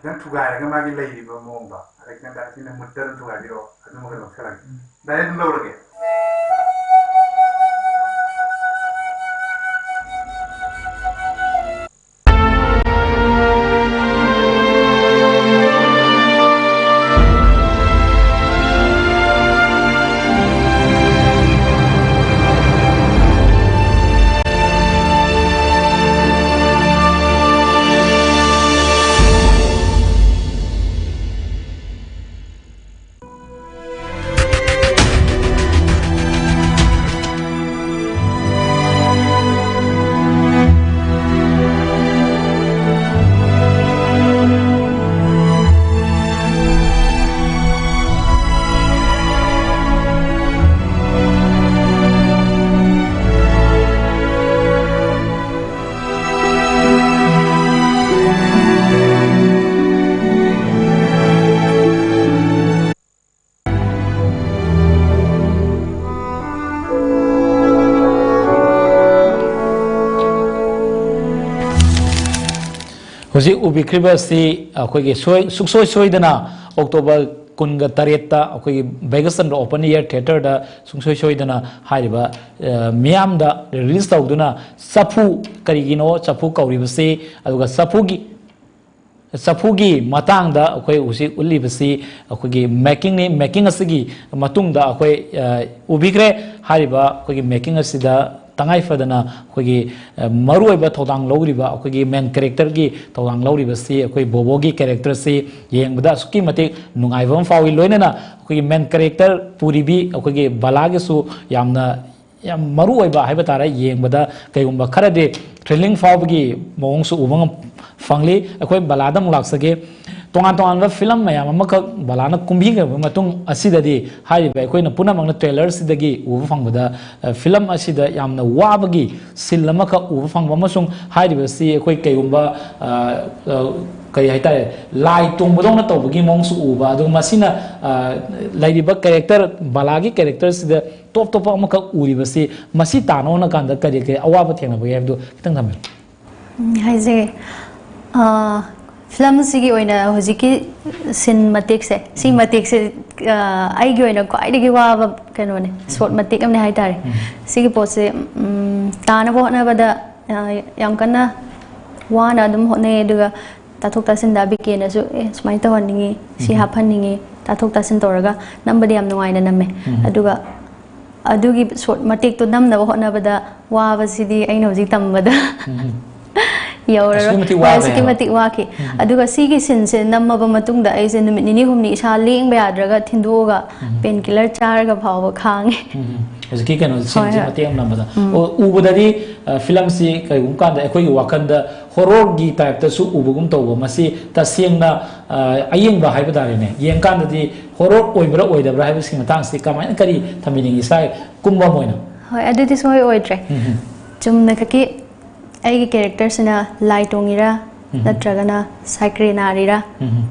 dan tugaarga maagi layriba moomba rek na dal tina muddaran tugaadiro aduma gado salag dare dum lawrage Hoji ubikribas si akogi suksoi October kunga tareta akogi Vegasan open air theater da suksoi hariba miam da release tawduna Chaphu karigino Chaphu kauribasi aduga Chaphugi matang da akoi usi ulibasi akogi making asigi matung da akoi ubikre hariba akogi making asida tangai fadana akogi maruiba thodang lawriba akogi main character gi thodang lawriba si akoi bobogi character si yengbada suki mate nungaivam fawi loinana akogi main character puribi akogi balagi su yamna yam maruiba haiba tara yengbada kaigumba kharade thrilling fawgi mong su ubang fangli akoi baladam laksage tongan film mayam amaka balana kumbinga matung asidadi haiba akoi na punamang trailer sidagi ubu fangbada film asida yamna wabagi silamaka ubu fangba masung haiba si akoi kaigumba kay haitare lai tungbodong na tawbagi mong su uba adu masina laidiba character balagi character sida top amaka uriba si masi tano na kanda kari ke awaba thengna ba yabdu kitang thamel haise film sigi oina hojiki cinematic se ai gi oina kwai digi wa kano ne short matic amne haitare sigi pose tana bo na bada yam kana wana adum hotne aduga tathok tasin da bike na su smai to haningi si haphaningi tathok tasin toraga nambadi am nuai na namme aduga adugi short matik to nam na hotna bada wa basidi aina hojik tambada yawra mati waki aduga sigi sinse namaba matungda aise numit nini humni isa ling ba yadraga thindoga painkiller charga phawa khange hojiki kano sinse mati am namada ubudadi film si kaigum kanda ekoi wakanda horror gi type ta su ubugum tawba masi ta sengna ayeng ba haiba dare ne yeng kanda di horror oibra oidabra haiba sing matang si kamai kari thamining isai kumba moina hoi adudi soi oidre chumna khaki aigi character sina lai tongira natragana saikrenarira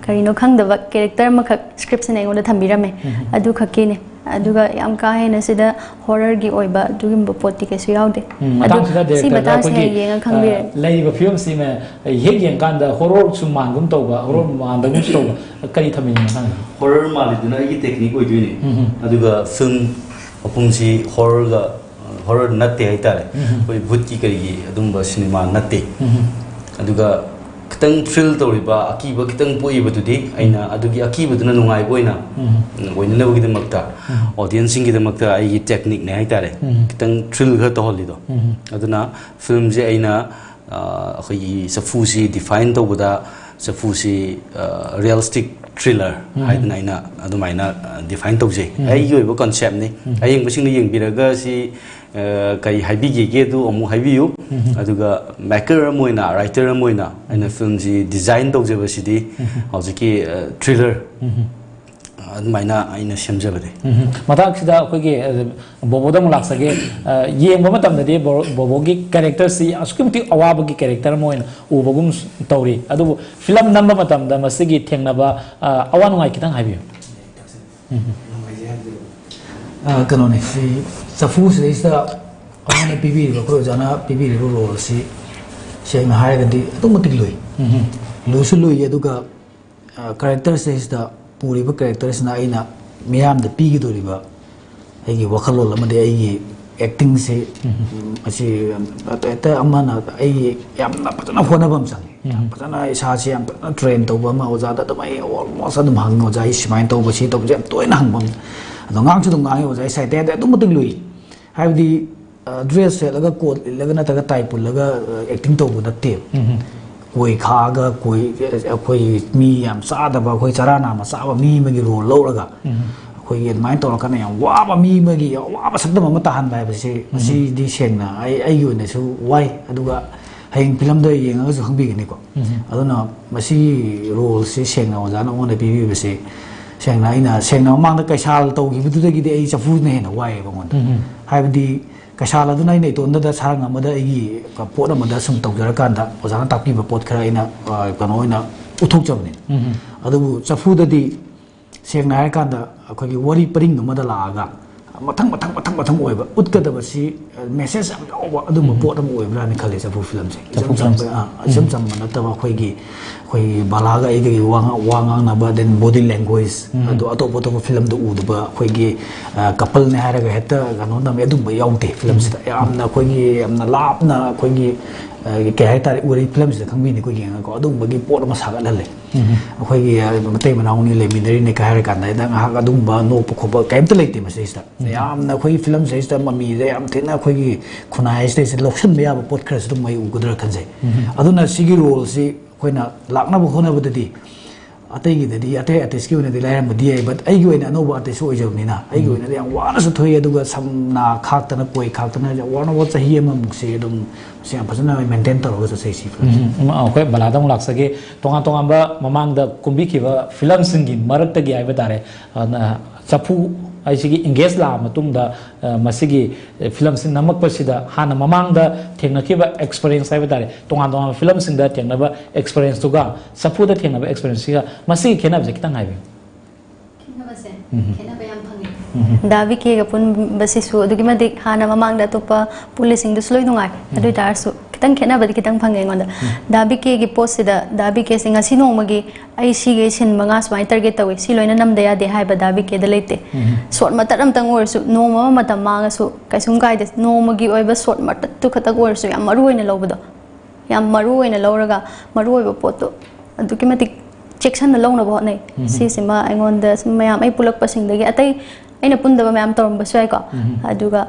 karino khangdaba character makha script sina engoda thambirame adu khakine aduga yam ka hena sida horror gi oiba dugimba potti kesu yaude matang sida de si matang se yenga khangbe laiba film si me heg yang kanda horror su mangum tawba horror mandagum tawba kari thamin matang horror maliduna igi technique oiduni aduga film apungsi horror ga horror natte hai tare koi bhut ki kari adumba cinema natte aduga kitang thrill toriba akiba kitang poiba tudi aina adugi akiba duna nungai boina boina na bagi damakta audience singi damakta ai technique ne hai tare kitang thrill ga to holido aduna film je aina khoi safu si define to buda safu si realistic thriller haidna aina adumaina define to je ai yoiba concept ni ayeng basing ni yeng biraga si kai haibigi ge du amu haibiu aduga maker amoina writer amoina aina film ji design tawjeba sidi hojiki thriller admaina aina semjabade matak sida akoge bobodam laksage yengba matamdadi bobogi character si askumti awabagi character moina ubagum tawri adu film namba matamda masigi thengnaba awanungai kitang haibiu kanone si Chaphu se isa ana pibi ro ko jana pibi ro ro si seng hai ga di automatic lui lu su lui aduga character se isa puri ba characters na ina miyam da pi gi do riba ai gi wakhalol amade ai gi acting se asi ata amana ai yam na patana phona bam sang patana isa si yam train to ba ma oja da mai almost adum hang oja is main to ba si to jam toy na hang bam ngang chu dong ngang oja sai te da automatic lui haibdi dress se laga coat laga na taga tai pul laga acting to bu natte koi kha ga koi mi yam sa da ba koi charana ma sa ba mi ma gi ro lo laga koi yen mai to ka na yam wa ba mi ma gi wa ba sak da ma ta han bai ba se masi di seng na ai yu ne su wai aduga haing film da yeng ga su khang bi ni ko aduna masi role se seng na oja na on da bi bi ba se seng na ina seng na mang da kai sal to gi bu da gi de ai Chaphu ne na wai ba ngon haibdi kasal aduna nei to da sarang amada igi ka pot amada sum tawjara kanda ojana takpi ba pot khara ina kano ina uthuk chabne adu Chaphu da di sengna hai kanda akhoi wari paring amada laga mathang oiba utkada ba si message am yawa adu ma pot am oibra ni khale Chaphu film se jam na ta ba khoi gi khoi balaga igi wanga na ba den body language adu ato film do udu ba khoi gi couple ne haraga heta gano na me dum ba yaute film se am na khoi gi am na lap na khoi gi ke hai tari uri film se khangbi ni ko gi ko adu ba gi pot ma saga lalle khoi gi matei manau ni le minari ne ka haraga na da ha adu ba no ko ba kaim te leite ma se sta am na khoi film se sta ma mi re am te na khoi gi khunai se loction be ya ba pot khras dum mai u gudra khan se adu na sigi role si koina lakna bu khona budadi atai gi dadi atai skill ne dilai ma di but ai gi oina no ba atai so ojau ni na ai gi oina yang wana su thoi aduga samna khak tana koi khak tana wana wa chahi ma mukse dum se phasana maintain taro ga sai si ma okay baladam laksage tonga ba mamang da kumbi ki ba film singi marak ta gi ai ba tare Chaphu aisigi engage la matung da masigi film sin namak pasida hana mamang da thengna ki ba experience ai ba tare tonga film sin da thengna ba experience to ga Chaphu da thengna ba experience ga masigi khena ba kitang ai khena ba yam phangi davi ke ga pun basi su adugi ma dik hana mamang da topa policing du sloi nungai adu tar su kitang khena ba kitang phangai ngonda davi ke gi post sida davi ke singa sinong magi ai si ge sin manga swai target tawi si loina nam da ya de hai ba davi ke da leite short mataram tang or su no ma matam manga su kaisum kai de no magi oi ba short matat tu khata or su yam maru ina lobdo ꯌꯥꯝ ꯃꯔꯨ ꯑꯣꯏꯅ ꯂꯧꯔꯒ ꯃꯔꯨ ꯑꯣꯏꯕ ꯄꯣꯠꯇꯣ ꯑꯗꯨꯛꯀꯤ ꯃꯇꯤꯛ ꯆꯦꯛꯁꯟꯅ ꯂꯧꯅꯕ ꯍꯣꯠꯅꯩ ꯁꯤꯁꯤꯃ ꯑꯩꯉꯣꯟꯗ ꯁꯨꯝ ꯃꯌꯥꯝ ꯑꯩ ꯄꯨꯜꯂꯛꯄꯁꯤꯡꯗꯒꯤ ꯑꯇꯩ ꯑꯩꯅ ꯄꯨꯟꯗꯕ ꯃꯌꯥꯝ ꯇꯧꯔꯝꯕꯁꯨ ꯌꯥꯏꯀꯣ ꯑꯗꯨꯒ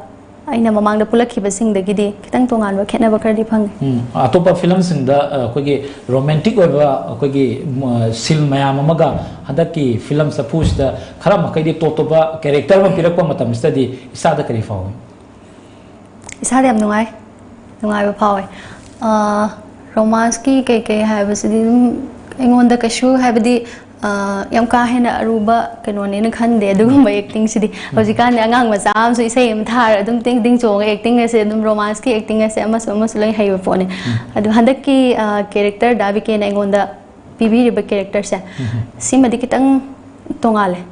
ꯑꯩꯅ ꯃꯃꯥꯡꯗ ꯄꯨꯜꯂꯛꯈꯤꯕꯁꯤꯡꯗꯒꯤꯗꯤ ꯈꯤꯇꯪ ꯇꯣꯉꯥꯟꯕ ꯈꯦꯠꯅꯕ ꯈꯔꯗꯤ ꯐꯪꯉꯦ ꯑꯇꯣꯞꯄ ꯐꯤꯂꯝꯁꯤꯡꯗ ꯑꯩꯈꯣꯏꯒꯤ ꯔꯣꯃꯦꯟꯇꯤꯛ ꯑꯣꯏꯕ ꯑꯩꯈꯣꯏꯒꯤ ꯁꯤꯜ ꯃꯌꯥꯝ ꯑꯃꯒ ꯍꯟꯗꯛꯀꯤ ꯐꯤꯂꯝ ꯆꯐꯨꯁꯤꯗ ꯈꯔ ꯃꯈꯩꯗꯤ ꯇꯣꯞ ꯇꯣꯞꯄ ꯀꯦꯔꯦꯛꯇꯔ ꯑꯃ ꯄꯤꯔꯛꯄ ꯃꯇꯝꯁꯤꯗꯗꯤ ꯏꯁꯥꯗ ꯀꯔꯤ ꯐꯥꯎꯏ ꯏꯁꯥꯗ ꯌꯥꯝ ꯅꯨꯡꯉꯥꯏꯕ ꯐꯥꯎꯋꯦ ꯔꯣꯃꯥꯟꯁꯀꯤ ꯀꯩꯀꯩ ꯍꯥꯏꯕꯁꯤꯗꯤ ꯑꯗꯨꯝ ꯑꯩꯉꯣꯟꯗ ꯀꯩꯁꯨ ꯍꯥꯏꯕꯗꯤ ꯌꯥम का है अरुबा कनोने खनदे एक्टिंग से हजिकान आगाम मचा इसे थार टिंग टिंग चोंग एक्टिंग से रोमांस की एक्टिंग से लो हईब पोने हंदक की कैरेक्टर दाबिके अगोंद पीबीब कैरेक्टर से सिमदी खितंग तोंगाले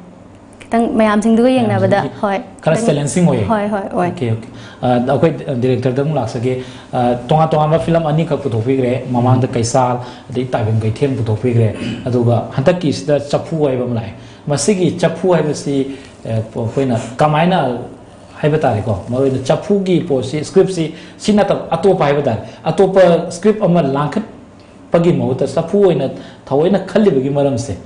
खितंग मयाम सिंगदुग येंगनाबदा होय खरा चैलेंजिंग होय होय होय होय ओके ओके अखोय डायरेक्टर दम लासगे तोंगा तोंगा फिल्म अनी खक पुथोफिग्रे ममांग द कैसाल अदि ताइबम गैथेन पुथोफिग्रे अदुगा हंतक की सिदा चफू हाइबम लाइ मसिगी चफू हाइबसी कोइना कमाइना हाइब तारे को मरोइना चफू की पोसी स्क्रिप्ट सी नतब अतोप हाइब तारे अतोप स्क्रिप्ट अमा लांखत पगी महुत चफू ओइना थवइना खल्लिबगी मरम से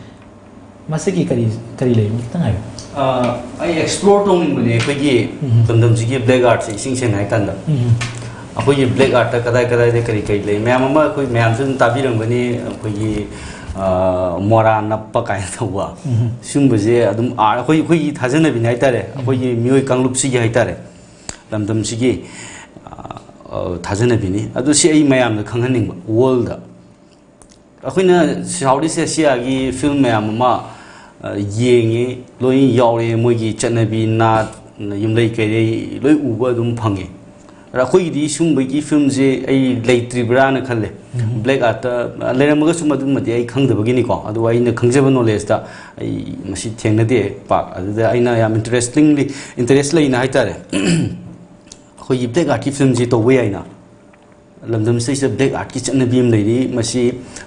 मसिगी करी करी ले तंग हाइब आई एक्सप्लोर तोंग बने अखोगी तमदम सिगी ब्लैक आर्ट से इसिंग सेन हाइ कांदा अखोगी ब्लैक आर्ट कदाय कदाय दे करी कई ले मैम अमा अखोई मैम सुन ताबिरंगबनी अखोगी मोरा नप्पा काय तवा सुंबजे अदुम आर अखोई अखोई थाजनबिन हाइतारे अखोगी मियोय कांगलुप सिगी हाइतारे तमदम सिगी थाजनबिनी अदु सि आई मैम द खंगहनिंग वर्ल्ड दा अखोइना साउथ ईस्ट एशिया की फिल्म मैम अमा येंगे लोई यावरे मोगी चनबी ना युमलै कइरे लोई उबा दुम फंगे अखोइदी सुंबगी फिल्म जे आई लेत्रिब्रा न खले ब्लैक आर्ट लेरमगा सुम अदुमदि आई खंगदबगिनी को अदु आइना खंगजब नॉलेज दा आई मसी थेंगनदे पाक अदुदा आइना याम इंटरेस्ट लेना हाइतारे अखोइ ब्लैक आर्ट की फिल्म जे तोवे आइना लमदम से ब्लैक आर्ट की चनबी म लेरी मसी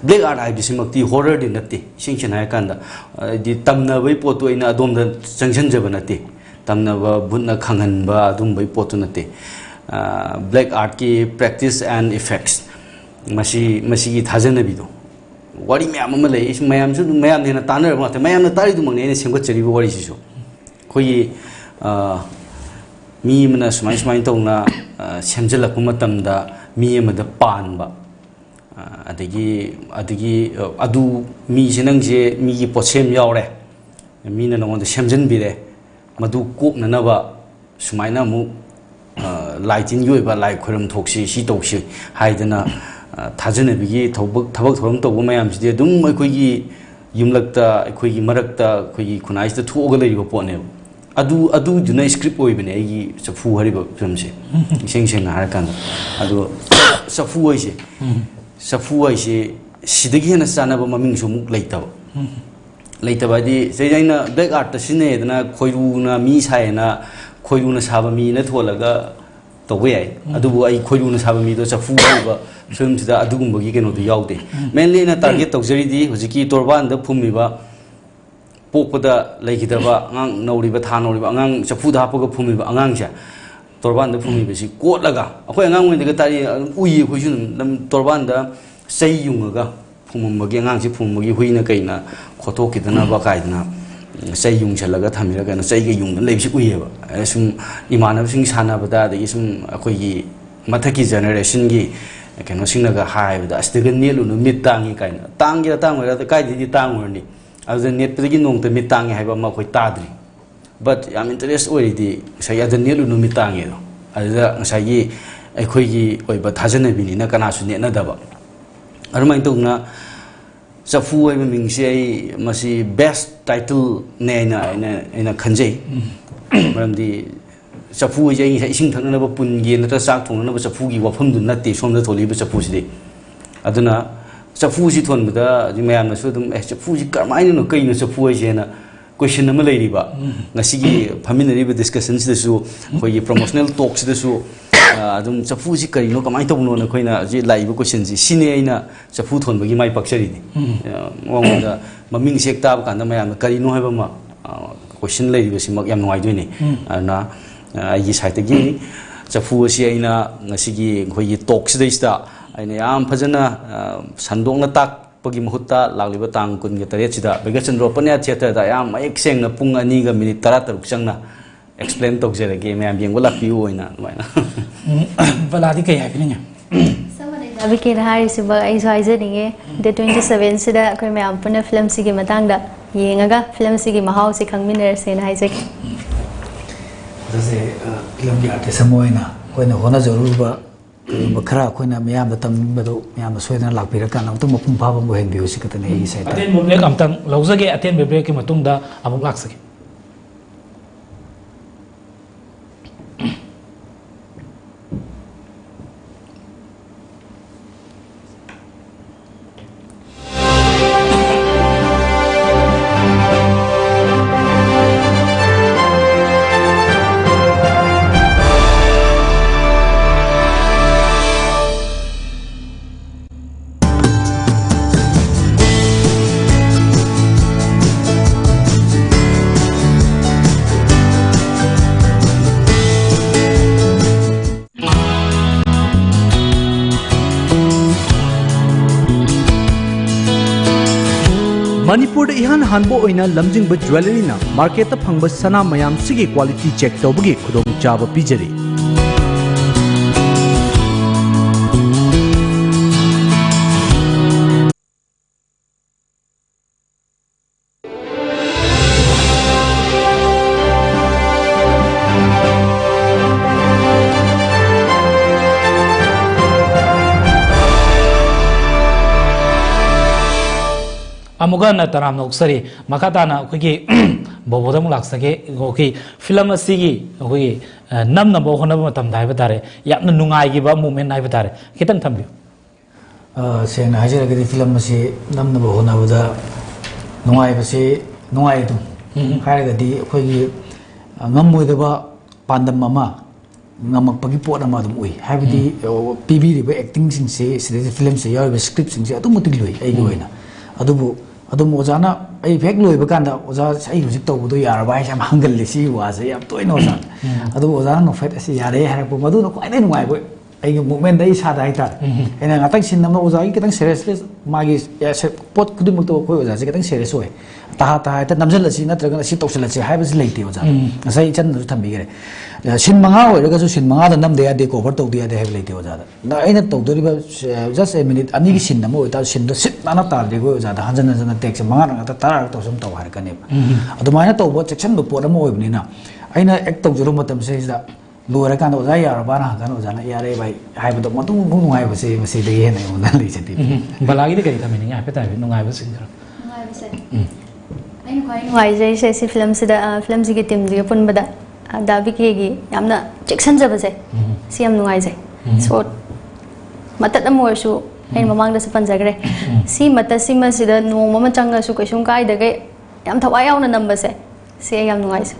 ब्लैक आर्ट आइबिसिमक्ति हॉरर दि नत्ते सिंगशन हाय कांदा दि तमनबै पोतु आइना अदोमदा जंगजनजब नत्ते तमनबा बुनना खंगनबा अदुमबै पोतु नत्ते ब्लैक आर्ट की प्रैक्टिस एंड इफेक्ट्स मसी की थाजनबीदो वारी मैम अमा ले इस मैम सु मैम ने तानर माते मैम ने तारी दुमंग ने सेमगचरिबो वारी सिसु खोई मी मना सुमाइ सुमाइ तौना सेमजलक मतमदा मी अमदा पानबा अदु मी से नंगजे मी की पोसेम यावरे मी न नंगोंद सेमजन बिरे मदु कोकननबा सुमाइना मु लाइटिन योइबा लाइ खुरम थोक्सी सी तौसी हाइदना थाजनबिगी थबक थोरम तौबो मयाम सिदे दुम अखोइगी युमलकता अखोइगी मरकता अखोइगी खुनाइसता थोग लेरिबो पोने अदु जुना स्क्रिप्ट ओइबने आइगी चफू हरिबो फिल्म से इसेंग सेंग हारकान अदु चफू ओइसे सिदगी हेना चानबा ममिंग सुमुक लेतबादी जैना ब्लैक आर्ट सिनेदना खोइरुना मी सायना खोइरुना साबा मी न थोलगा तौबे याय अदुबु आई खोइरुना साबा मी दो चफू ओइबा फिल्म सिदा अदुगुंबगी केनो दु यावदे मेनली ना टारगेट तौजरीदी हुजिकी तोरबान द फुमिबा पोकदा लेखिदबा अंगांग नौरिबा था नौरिबा अंगांग चफूदा हापगा फुमिबा अंगांगसे तोरबान द फुमिबसी कोटलगा अखोय अंगांग मोइदगा तारी उई खोइसु नम तोरबान द सै युंगगा फुममबगी अंगांगसे फुममबगी हुइना कैना खोथोकिदना बा काइदना सै युंगछलगा थमिरगा न सैगे युंग लेबिसि उइयेबा सुम इमानबसिंग सानाबदा दगी सुम अखोयगी मथकी जनरेशन की केनो सिंगनगा हाइबदा अस्तिगा नेलुनु मिट तांगी काइना तांगी तांगरा काइदि तांगरनी अदुदा नेटपदगी नोंगता मिट तांगी हाइबा मा खोइ ताद्रि बट याम इंटरेस्ट ओइरिदि सय अद नेलुनु मिट तांगी दो अदुदा ngsaigi अखोयगी ओइबा थाजनबिनिना कनासु नेनदबा अरुमाइन तौना चफू हाइबा मिंगसे आई मसी बेस्ट टाइटल नेना खंजै मरमदि चफू जे इसिंग थंगनबा पुनगे नता चाक थोंगनबा चफूगी वफमदु नत्ते सोमदा थोलिबा चफूसिदि अदुना चफू सि थोनबदा मयामनसु दुम चफू सि करमाइनो कइनो चफू हाइसेना क्वेश्चन अमा लेरिबा ngasiगी फमिनरिबा डिस्कशन सिदसु खोइ प्रमोशनल टॉक सिदसु अदुम चफू सि करिनो कमाइ तौनो न खोइना जि लाइबा क्वेश्चन सि सिने आइना चफू थोनबगी माइ पक्चरिदि मोंदा ममिंग सेक ताब कांदा मयाम करिनो हाइबा मा क्वेश्चन लेरिबसि मक याम नुवाइदोइने ना आइगी साइटगी चफू सि आइना ngasiगी खोइ टॉक सिदैस्ता ꯑꯩꯅ ꯌꯥꯝ ꯐꯖꯅ ꯁꯟꯗꯣꯛꯅ ꯇꯥꯛꯄꯒꯤ ꯃꯍꯨꯠꯇ ꯂꯥꯛꯂꯤꯕ ꯇꯥꯡ 28ꯁꯤꯗ ꯕꯩꯒꯆꯟꯗ꯭ꯔ ꯑꯣꯄꯟ ꯏꯌꯥꯔ ꯊꯤꯌꯦꯇꯔꯗ ꯌꯥꯝ ꯃꯌꯦꯛ ꯁꯦꯡꯅ ꯄꯨꯡ 2ꯒ ꯃꯤꯅꯤꯠ 16 ꯆꯪꯅ explain ꯇꯧꯖꯔꯒꯦ ꯃꯌꯥꯝ ꯌꯦꯡꯕ ꯂꯥꯛꯄꯤꯌꯨ ꯑꯣꯏꯅ ꯑꯗꯨꯃꯥꯏꯅ ꯕꯂꯥꯗꯤ ꯀꯩ ꯍꯥꯏꯕꯤꯅꯤꯡꯉꯦ ꯗꯥꯕꯤꯀꯦꯅ ꯍꯥꯏꯔꯤꯁꯤꯕ ꯑꯩꯁꯨ ꯍꯥꯏꯖꯅꯤꯡꯉꯦ ꯗꯦꯠ 27ꯁꯤꯗ ꯑꯩꯈꯣꯏ ꯃꯌꯥꯝ ꯄꯨꯟꯅ ꯐꯤꯂꯝꯁꯤꯒꯤ ꯃꯇꯥꯡꯗ ꯌꯦꯡꯉꯒ ꯐꯤꯂꯝꯁꯤꯒꯤ ꯃꯍꯥꯎꯁꯤ ꯈꯪꯃꯤꯟꯅꯔꯁꯦꯅ ꯍꯥꯏꯖꯒꯦ ꯑꯗꯨꯁꯦ ꯐꯤꯂꯝꯒꯤ ꯑꯥꯔꯇꯤꯁ ꯑꯃ ꯑꯣꯏꯅ ꯑꯩꯈꯣꯏꯅ ꯍꯣꯠꯅꯖꯔꯨꯕ ꯀꯔꯤꯒꯨꯝꯕ ꯈꯔ ꯑꯩꯈꯣꯏꯅ ꯃꯤꯌꯥꯝꯗ ꯇꯝꯅꯤꯡꯕꯗꯨ ꯃꯌꯥꯝꯅ ꯁꯣꯏꯗꯅ ꯂꯥꯛꯄꯤꯔꯀꯥꯟꯗ ꯑꯃꯨꯛꯇꯪ ꯃꯄꯨꯡ ꯐꯥꯕ ꯑꯃ ꯑꯣꯏꯍꯟꯕꯤꯌꯨ ꯁꯤ ꯈꯛꯇꯅꯤ ꯑꯩꯒꯤ ꯁꯥꯏꯠꯇ ꯑꯇꯦꯟꯕ ꯕ꯭ꯔꯦꯛ ꯑꯃꯇꯪ ꯂꯧꯖꯒꯦ ꯑꯇꯦꯟꯕ ꯕ꯭ꯔꯦꯛꯀꯤ ꯃꯇꯨꯡꯗ ꯑꯃꯨꯛ ꯂꯥꯛꯆꯒꯦ ꯃꯅꯤꯄꯨꯔꯗ ꯏꯍꯥꯟ ꯍꯥꯟꯕ ꯑꯣꯏꯅ ꯂꯝꯖꯤꯡꯕ ꯖ꯭ꯋꯦꯂꯔꯤꯅ ꯃꯥꯔꯀꯦꯠꯇ ꯐꯪꯕ ꯁꯅꯥ ꯃꯌꯥꯝꯁꯤꯒꯤ ꯀ꯭ꯋꯥꯂꯤꯇꯤ ꯆꯦꯛ ꯇꯧꯕꯒꯤ ꯈꯨꯗꯣꯡꯆꯥꯕ ꯄꯤꯖꯔꯤ अमुगा न तराम नौसरी मकाताना अखोगी बोबोदम लाक्सगे गोकी फिल्म असिगी अखोगी नम नबो होनब मतम दाइबा तारे यामना नुंगाइगिबा मोमेंट नाइबा तारे खितंग थम्बियो सेंना हाजिरगदि फिल्म असी नमनब होनबदा नुंगाइबसे नुंगाइदु हारगदि अखोगी ngam पांडम अमा ngamapagi pot ama dum oi habidi pb riba acting sing se sida film se yaw script sing se adu mutig loi ai goina adubu adum ojana ai fek loi ba kanda oja sai hujik to budu yar ba sam hangal le si wa se yam toy no sa adu ojana no fet asi yare har bu madu no kwai ngai bo ai movement dai sa dai ta ena ngatang sin nam oja ki kitang serious magi pot kudu mu to ko oja se kitang serious oi ta ta ta namjal la si na traga si toksal la si hai ba si leite oja sai chan du thambi gere sin manga oiraga su sin manga da nam de ade cover to de ade have leite oja da na aina to do riba just a minute ani gi sin nam oi ta sin do sit na ta de go oja da hanjan hanjan tek se manga na ta tar to sum to har ka ne adu mai na to bo section do pot am oi bni na aina act to juru matam se da loira kan oja ya ra ba na kan oja na ya re bai hai ba do ma tu nu ngai ba se se de he na mo na le se ti balagi de kari thamini nga pe ta nu ngai ba sin jara ngai ba se ai khoi ngai jai se si film sida film si gi team ji pun bada dabi ke gi yamna section jaba se si am ngai jai so matat am or su ai mamang da se pan jagre si mata si ma sida no ma changa su kaisum kai da ge yam thawai yaw na number se si ai yam ngai se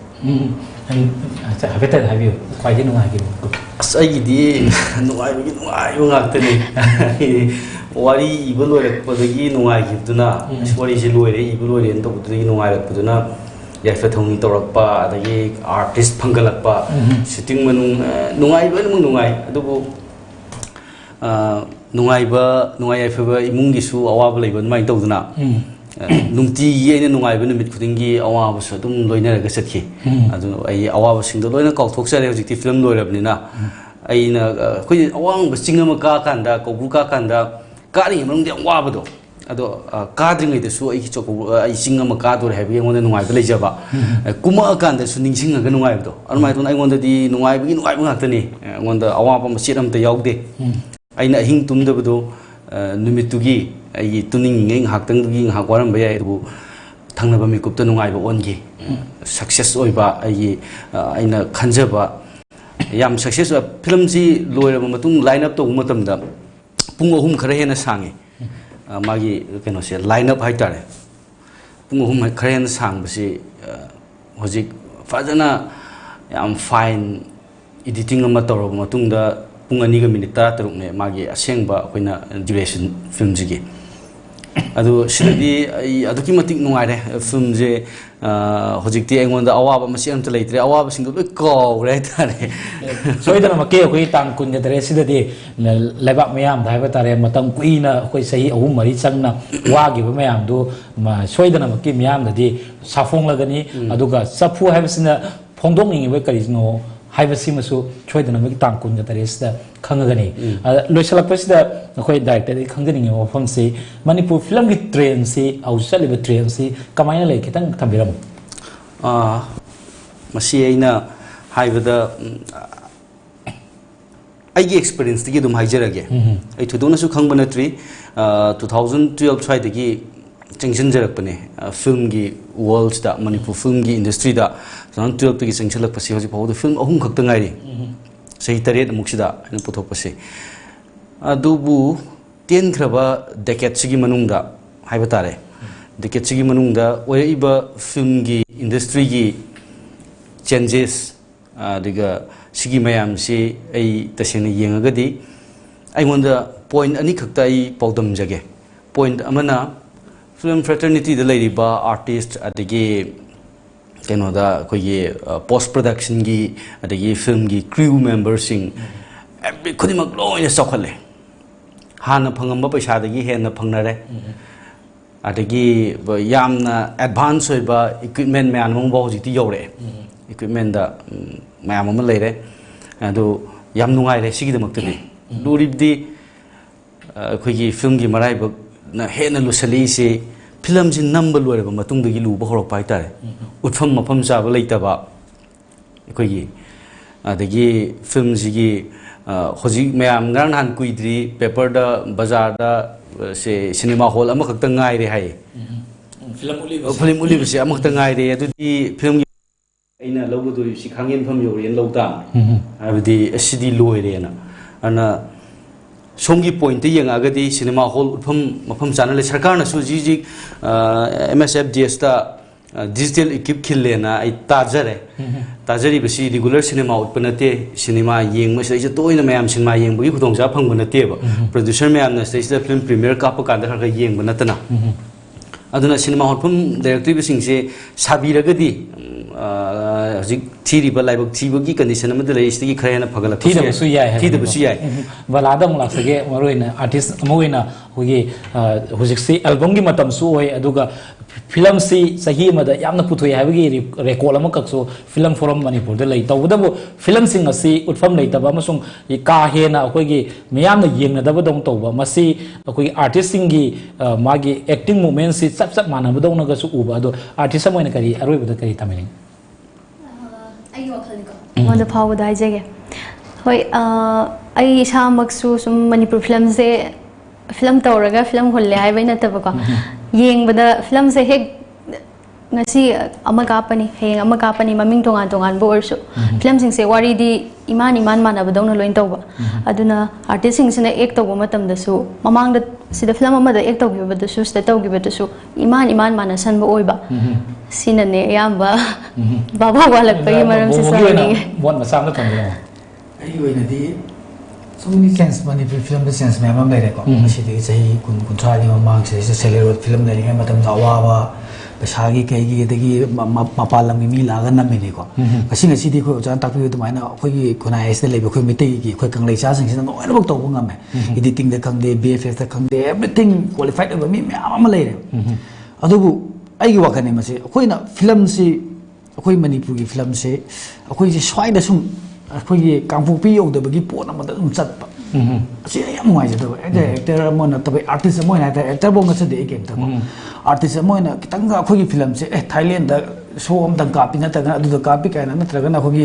ai ha pe ta ha bi kwai di nu ngai gi ꯑꯁ ꯑꯩꯒꯤꯗꯤ ꯅꯨꯡꯉꯥꯏꯕꯒꯤ ꯅꯨꯡꯉꯥꯏꯕ ꯉꯥꯛꯇꯅꯤ ꯋꯥꯔꯤ ꯏꯕ ꯂꯣꯏꯔꯛꯄꯗꯒꯤ ꯅꯨꯡꯉꯥꯏꯈꯤꯕꯗꯨꯅ ꯋꯥꯔꯤꯁꯤ ꯂꯣꯏꯔꯦ ꯏꯕ ꯂꯣꯏꯔꯦꯅ ꯇꯧꯕꯗꯨꯗꯒꯤ ꯅꯨꯡꯉꯥꯏꯔꯛꯄꯗꯨꯅ ꯌꯥꯏꯐ ꯊꯧꯅꯤ ꯇꯧꯔꯛꯄ ꯑꯗꯒꯤ ꯑꯥꯔꯇꯤꯁ ꯐꯪꯒꯠꯂꯛꯄ ꯁꯨꯇꯤꯡ ꯃꯅꯨꯡ ꯅꯨꯡꯉꯥꯏ ꯂꯣꯏꯅꯃꯛ ꯅꯨꯡꯉꯥꯏ ꯑꯗꯨꯕꯨ ꯅꯨꯡꯉꯥꯏ ꯌꯥꯏꯐꯕ ꯏꯃꯨꯡꯒꯤꯁꯨ ꯑꯋꯥꯕ ꯂꯩꯕ ꯑꯗꯨꯃꯥꯏꯅ ꯇꯧꯗꯅ ꯅꯨꯡꯇꯤꯒꯤ ꯑꯩꯅ ꯅꯨꯡꯉꯥꯏꯕ ꯅꯨꯃꯤꯠ ꯈꯨꯗꯤꯡꯒꯤ ꯑꯋꯥꯕꯁꯨ ꯑꯗꯨꯝ ꯂꯣꯏꯅꯔꯒ ꯆꯠꯈꯤ ꯑꯗꯨ ꯑꯩ ꯑꯋꯥꯕꯁꯤꯡꯗꯣ ꯂꯣꯏꯅ ꯀꯥꯎꯊꯣꯛꯆꯔꯦ ꯍꯧꯖꯤꯛꯇꯤ ꯐꯤꯂꯝ ꯂꯣꯏꯔꯕꯅꯤꯅ ꯑꯩꯅ ꯑꯩꯈꯣꯏ ꯑꯋꯥꯡꯕ ꯆꯤꯡ ꯑꯃ ꯀꯥꯀꯥꯟꯗ ꯀꯧꯕ꯭ꯔꯨ ꯀꯥꯀꯥꯟꯗ ꯀꯥꯔꯤꯉꯩ ꯃꯅꯨꯡꯗ ꯌꯥꯝ ꯋꯥꯕꯗꯣ ꯑꯗꯣ ꯀꯥꯗ꯭ꯔꯤꯉꯩꯗꯁꯨ ꯑꯩ ꯆꯤꯡ ꯑꯃ ꯀꯥꯗꯣꯔꯦ ꯍꯥꯏꯕꯒꯤ ꯑꯩꯉꯣꯟꯗ ꯅꯨꯡꯉꯥꯏꯕ ꯂꯩꯖꯕ ꯀꯨꯝꯃꯛꯑꯀꯥꯟꯗꯁꯨ ꯅꯤꯡꯁꯤꯡꯉꯒ ꯅꯨꯡꯉꯥꯏꯕꯗꯣ ꯑꯗꯨꯃꯥꯏꯅ ꯇꯧꯅ ꯑꯩꯉꯣꯟꯗꯗꯤ ꯅꯨꯡꯉꯥꯏꯕꯒꯤ ꯅꯨꯡꯉꯥꯏꯕ ꯉꯥꯛꯇꯅꯤ ꯑꯩꯉꯣꯟꯗ ꯑꯋꯥꯕ ꯃꯆꯦꯠ ꯑꯃꯠꯇ ꯌꯥꯎꯗꯦ ꯑꯩꯅ ꯑꯍꯤꯡ ꯇꯨꯝꯗꯕꯗꯣ ꯅꯨꯃꯤꯠꯇꯨꯒꯤ ꯑꯩꯒꯤ ꯇꯨꯝꯅꯤꯡꯉꯤꯉꯩ ꯉꯥꯏꯍꯥꯛꯇꯪꯗꯨꯒꯤ ꯉꯥꯏꯍꯥꯛ ꯋꯥꯔꯝꯕ ꯌꯥꯏ ꯑꯗꯨꯕꯨ ꯊꯪꯅꯕ ꯃꯤꯀꯨꯞꯇ ꯅꯨꯡꯉꯥꯏꯕ ꯑꯣꯟꯈꯤ ꯁꯛꯁꯦꯁ ꯑꯣꯏꯕ ꯑꯩꯒꯤ ꯑꯩꯅ ꯈꯟꯖꯕ ꯌꯥꯝ ꯁꯛꯁꯦꯁ ꯑꯣꯏꯕ ꯐꯤꯂꯝꯁꯤ ꯂꯣꯏꯔꯕ ꯃꯇꯨꯡ ꯂꯥꯏꯟ ꯑꯞ ꯇꯧꯕ ꯃꯇꯝꯗ ꯄꯨꯡ 3 ꯈꯔ ꯍꯦꯟꯅ ꯁꯥꯡꯉꯤ ꯃꯥꯒꯤ ꯀꯩꯅꯣꯁꯦ ꯂꯥꯏꯟ ꯑꯞ ꯍꯥꯏꯇꯥꯔꯦ ꯄꯨꯡ 3 ꯈꯔ ꯍꯦꯟꯅ ꯁꯥꯡꯕꯁꯤ ꯍꯧꯖꯤꯛ ꯐꯖꯅ ꯌꯥꯝ ꯐꯥꯏꯟ ꯏꯗꯤꯇꯤꯡ ꯑꯃ ꯇꯧꯔꯕ ꯃꯇꯨꯡꯗ ꯄꯨꯡ 2ꯒ ꯃꯤꯅꯤꯠ 16ꯅꯦ ꯃꯥꯒꯤ ꯑꯁꯦꯡꯕ ꯑꯩꯈꯣꯏꯅ ꯗ꯭ꯌꯨꯔꯦꯁꯟ ꯐꯤल्मꯁꯤꯒꯤ ꯑꯗꯨ ꯁꯤꯗꯗꯤ ꯑꯩ ꯑꯗꯨꯛꯀꯤ ꯃꯇꯤꯛ ꯅꯨꯡꯉꯥꯏꯔꯦ ꯐꯤꯜꯝꯁꯦ ꯍꯧꯖꯤꯛꯇꯤ ꯑꯩꯉꯣꯟꯗ ꯑꯋꯥꯕ ꯃꯁꯤ ꯑꯝꯇ ꯂꯩꯇ꯭ꯔꯦ ꯑꯋꯥꯕꯁꯤꯡꯗꯣ ꯂꯣꯏ ꯀꯥꯎꯈ꯭ꯔꯦ ꯍꯥꯏꯇꯥꯔꯦ ꯁꯣꯏꯗꯅꯃꯛꯀꯤ ꯑꯩꯈꯣꯏ ꯇꯥꯡ ꯀꯨꯟꯒ ꯇꯔꯦꯠꯁꯤꯗꯗꯤ ꯂꯩꯕꯥꯛ ꯃꯌꯥꯝꯗ ꯍꯥꯏꯕ ꯇꯥꯔꯦ ꯃꯇꯝ ꯀꯨꯏꯅ ꯑꯩꯈꯣꯏ ꯆꯍꯤ ꯑꯍꯨꯝ ꯃꯔꯤ ꯆꯪꯅ ꯋꯥꯈꯤꯕ ꯃꯌꯥꯝꯗꯨ ꯁꯣꯏꯗꯅꯃꯛꯀꯤ ꯃꯤꯌꯥꯝꯗꯗꯤ ꯁꯥꯐꯣꯡꯂꯒꯅꯤ ꯑꯗꯨꯒ ꯆꯐꯨ ꯍꯥꯏꯕꯁꯤꯅ ꯐꯣꯡꯗꯣꯛꯅꯤꯡꯉꯤꯕ ꯀꯔꯤꯅꯣ ꯍꯥꯏꯕꯁꯤꯃꯁꯨ ꯁꯣꯏꯗꯅꯃꯛꯀꯤ ꯇꯥꯡ ꯀꯨꯟꯒ ꯇꯔꯦꯠꯁꯤꯗ ꯈꯪꯉꯒꯅꯤ ꯂꯣꯏꯁꯤꯜꯂꯛꯄꯁꯤꯗ ꯑꯩꯈꯣꯏ ꯗꯥꯏꯔꯦꯛꯇꯔꯗꯒꯤ ꯈꯪꯖꯅꯤꯡꯉꯤꯕ ꯃꯐꯝꯁꯤ ꯃꯅꯤꯄꯨꯔ ꯐꯤꯂꯝꯒꯤ ꯇ꯭ꯔꯦꯟꯁꯤ ꯍꯧꯖꯤꯛ ꯆꯠꯂꯤꯕ ꯇ꯭ꯔꯦꯟꯁꯤ ꯀꯃꯥꯏꯅ ꯂꯩ ꯈꯤꯇꯪ ꯊꯝꯕꯤꯔꯝꯃꯨ ꯃꯁꯤ ꯑꯩꯅ ꯍꯥꯏꯕꯗ ꯑꯩꯒꯤ ꯑꯦꯛꯁꯄꯤꯔꯤꯌꯦꯟꯁꯇꯒꯤ ꯑꯗꯨꯝ ꯍꯥꯏꯖꯔꯒꯦ ꯑꯩ ꯊꯣꯏꯗꯣꯛꯅꯁꯨ ꯈꯪꯕ ꯅꯠꯇ꯭ꯔꯤ 2012 ꯁ꯭ꯋꯥꯏꯗꯒꯤ ꯆꯪꯁꯤꯟꯖꯔꯛꯄꯅꯦ ꯐꯤल्मꯒꯤ ꯋꯥꯔꯜꯁꯤꯗ ꯃꯅꯤꯄꯨꯔ ꯐꯤल्मꯒꯤ ꯏꯟꯗꯁꯇ꯭ꯔꯤꯗ 2012ꯗꯒꯤ ꯆꯪꯁꯤꯜꯂꯛꯄꯁꯤ ꯍꯧꯖꯤꯛ ꯐꯥꯎꯕꯗ ꯐꯤल्म ꯑꯍꯨꯝ ꯈꯛꯇ ꯉꯥꯏꯔꯤ ꯆꯍꯤ 7 ꯑꯃꯨꯛꯁꯤꯗ ꯑꯩꯅ ꯄꯨꯊꯣꯛꯄꯁꯦ ꯑꯗꯨꯕꯨ ꯇꯦꯟꯈ꯭ꯔꯕ ꯗꯦꯀꯦꯠꯁꯤꯒꯤ ꯃꯅꯨꯡꯗ ꯍꯥꯏꯕ ꯇꯥꯔꯦ ꯗꯦꯀꯦꯠꯁꯤꯒꯤ ꯃꯅꯨꯡꯗ ꯑꯣꯏꯔꯛꯏꯕ ꯐꯤल्मꯒꯤ ꯏꯟꯗꯁꯇ꯭ꯔꯤꯒꯤ ꯆꯦꯟꯖꯦꯁ ꯑꯗꯨꯒ ꯁꯤꯒꯤ ꯃꯌꯥꯝꯁꯤ ꯑꯩ ꯇꯁꯦꯡꯅ ꯌꯦꯡꯉꯒꯗꯤ ꯑꯩꯉꯣꯟꯗ ꯄꯣꯏꯟꯠ ꯑꯅꯤꯈꯛꯇ ꯑꯩ ꯄꯥꯎꯗꯝꯖꯒꯦ ꯄꯣꯏꯟꯠ ꯑꯃꯅ ꯐꯤल्म ꯐ꯭ꯔꯦꯇꯔꯅꯤꯇꯤꯗ ꯂꯩꯔꯤꯕ ꯑꯥꯔꯇꯤꯁꯠ ꯑꯗꯒꯤ ꯀꯩꯅꯣꯗ ꯑꯩꯈꯣꯏꯒꯤ ꯄꯣꯁꯠ ꯄ꯭ꯔꯗꯛꯁꯟꯒꯤ ꯑꯗꯒꯤ ꯐꯤल्मꯒꯤ ꯀ꯭ꯔꯤꯎ ꯃꯦꯝꯕꯔꯁꯤꯡ ꯑꯦꯕ꯭ꯔꯤ ꯈꯨꯗꯤꯡꯃꯛ ꯂꯣꯏꯅ ꯆꯥꯎꯈꯠꯂꯦ ꯍꯥꯟꯅ ꯐꯪꯉꯝꯕ ꯄꯩꯁꯥꯗꯒꯤ ꯍꯦꯟꯅ ꯐꯪꯅꯔꯦ ꯑꯗꯒꯤ ꯌꯥꯝꯅ ꯑꯦꯗꯚꯥꯟꯁ ꯑꯣꯏꯕ ꯏꯀ꯭ꯋꯤꯞꯃꯦꯟ ꯃꯌꯥꯝ ꯑꯃꯐꯥꯎ ꯍꯧꯖꯤꯛꯇꯤ ꯌꯧꯔꯛꯑꯦ इक्विपमेंट मैम लेरे याम नुंगाइरे सिगिदमक्तदि लुरिबदि अखोइगी फिल्म की मराइब हेन लुसलीसे फिल्म से नंब लोरब मतुंगदगी लुब होरप हाइतारे उठफम मफम चाब लेतबा अखोइगी अदगी फिल्म सिगी होजिक मैम ngarang han कुइद्री पेपर दा बाजार दा से सिनेमा हॉल अमखक्ता ngaire हाय फिल्म उलिबसे अमखक्ता ngaire अदुदि फिल्म अना लौगदोरी सि खांगेन फम योरेन लौता हाबदि एसिदि लोइरेना अना सोंगी पॉइंट यंगागदि सिनेमा हॉल उठफम मफम चानले सरकारनसु जी MSFDS ता डिजिटल इक्विप खिलेना आई ताजरी बसी रेगुलर सिनेमा उत्पन्नते सिनेमा येंग मसे तोइना मयाम सिनेमा येंबगी खुदोंजा फंग नतेबा प्रोड्यूसर मयाम न स्टेज फिल्म प्रीमियर काप कांदा खर येंग नतना अदुना सिनेमा हॉल डायरेक्टरी बिसिंगसे साबिरगदि हजिक थीरिब लाइबक थीबगी कंडीशन अमद लेइसतगी खरेना फगल थीदबसु याय बलादा मुलासगे मरोइना आर्टिस्ट अमोइना होगी हजिकसी एल्बम की मतमसु होय अदुगा फिल्म से सही मदा यामना पुथोय हाबगी रेकॉर्ड अमकसु फिल्म फोरम मणिपुर द लई तौबदबो फिल्म सिंग असि उठफम लेतबा अमसुंग का हेना अखोइगी मियामना येंगनदबो दong तौबा मसी अखोइगी आर्टिस्ट सिंगी मागी एक्टिंग मूवमेंट से सब सब मानबदौनगसु उबा अदो आर्टिस्ट अमोइना करी अरोइबदा करी तमिलिंग मैं फाउद हाइजेगे हई इसामक्सु सुम मणिपुर फिल्म से फिल्म तौरगा फिल्म होल्ले हाइबे नतबको येंगबदा फिल्म से हेक ngasi ama kapani heng ama kapani maming tongan tongan bo orsu film sing se wari di iman mana badong na loin tawba aduna artist sing sina ek tawba matam da su mamang da sida film ama da ek tawgi ba da su sta tawgi ba da su iman mana san ba oiba sina ne yamba baba walak pa maram se sa ni bon masam na thanglo ai oina di sumni sense mani film the sense me mam lere ko masi di sahi kun tra ni mamang se celebrate film lere ngai matam da wa पैसागी कई मपालम मी लागा नमेने को using असिदी खो जान तापि दुमाइना खोगी खुनाय S लेबे खो मितै की खो कंगलै चा सिंग सिना नोइन बक तौब ngame एडिटिंग द खंगदे BFX द खंगदे एवरीथिंग क्वालिफाइड ओबे मी म्याम लेरे अदुबु आइगी वाखने मसे खोइना फिल्म से खोइ मणिपुर की फिल्म से खोइ से स्वाइद सुम खोइ कांगपुपी योदबगी पोन अमद चतप असे याम नुवाइजदो एक्टर अमन तबे आर्टिस्ट अमन हाइता एक्टर बोंग से दे केम तको आर्टिस्ट अमन कितंग अखोगी फिल्म से थाईलैंड द शो अम तंग कापी नतगा अदु कापी कायना नत्रगना अखोगी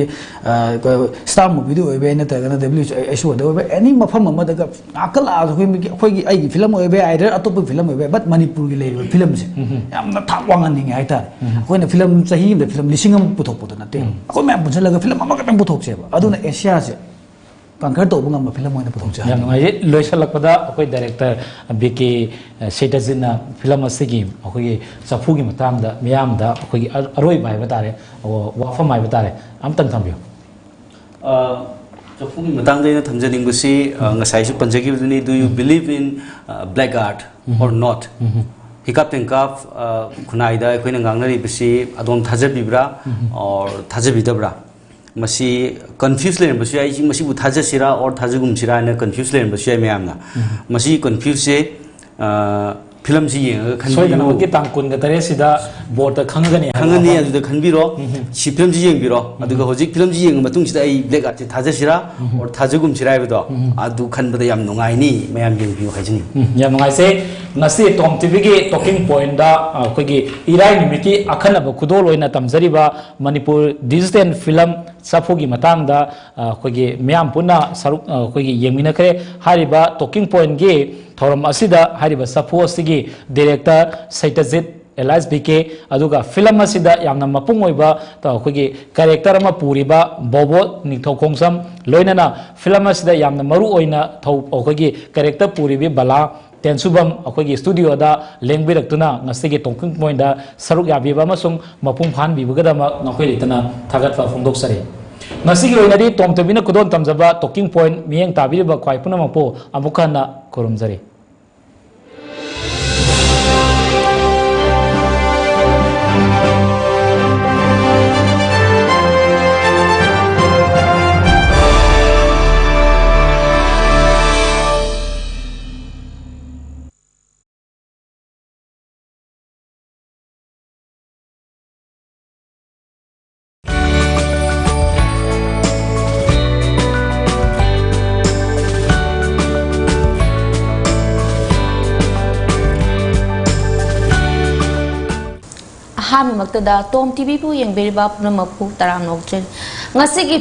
स्टार मूवी दो ओबे नतगना WHO दो ओबे एनी मफम अमदग आकल आ अखोगी आइगी फिल्म ओबे आइदर अतोप फिल्म ओबे बट मणिपुर की लेबे फिल्म से यामना थाक वांगनिंग हाइता अखोइना फिल्म सही द फिल्म लिसिंग अम पुथोक नते अखोइ मैम पुछलगा फिल्म अमग तंग पुथोक से अदुना एशिया से कंकर तो बुंगा फिल्म होने पुथोक याम नुंगाइ लोइसलकपदा अखोइ डायरेक्टर बीके सेटाजिना फिल्म असिगी अखोइ चफुगी मतंगदा मियामदा अखोइ अरोइ बाइबा तारे वाफम बाइबा तारे अमतंग थंबियो Chaphu ki matang da thamjaning basi ngasai su panjagi bduni do you believe in black art or not hikap tengkap khunai da koina ngangnari basi adom thajabibra or thajabidabra masi confuse len basi ai jing masi bu thajasira or thajagum sira na confuse len basi ai mayamna masi confuse se film si yeng khan soi dana ki tangkun ga tare sida board ta khangani khangani adu da khan biro si film si yeng biro adu ga hojik film si yeng matung sida ai black art thajasira or thajagum sira ai do adu khan bada yam nungai ni mayam yeng bi haijini yam ngai se ngasi tom tv gi talking point da ko gi irai nimiki akhana ba khudol oina tamjari ba manipur digital film Chaphu gi matang da ko gi myam puna saruk ko gi yengmina kare hariba talking point gi thoram asida hariba Chaphu asigi director Saitazit Elias BK aduga film asida yamna mapung oiba ta ko gi character ama puriba bobo nithau khongsam loinana film asida yamna maru oina thau ko gi character puribi bala tensubam akogi studio da lengbirak-tuna ngasigi talking point da saruk yabiba amasung mapung phan bibugadama ngakoi litana thagatwa phongdoksari ngasigi oinadi tomtobina kudon tamjaba talking point miyeng tabiriba khwai punamapo amukhana kurumjari Hami magtada Tom TV pu yang beriba puna mapu taram nokjel. Ngasigi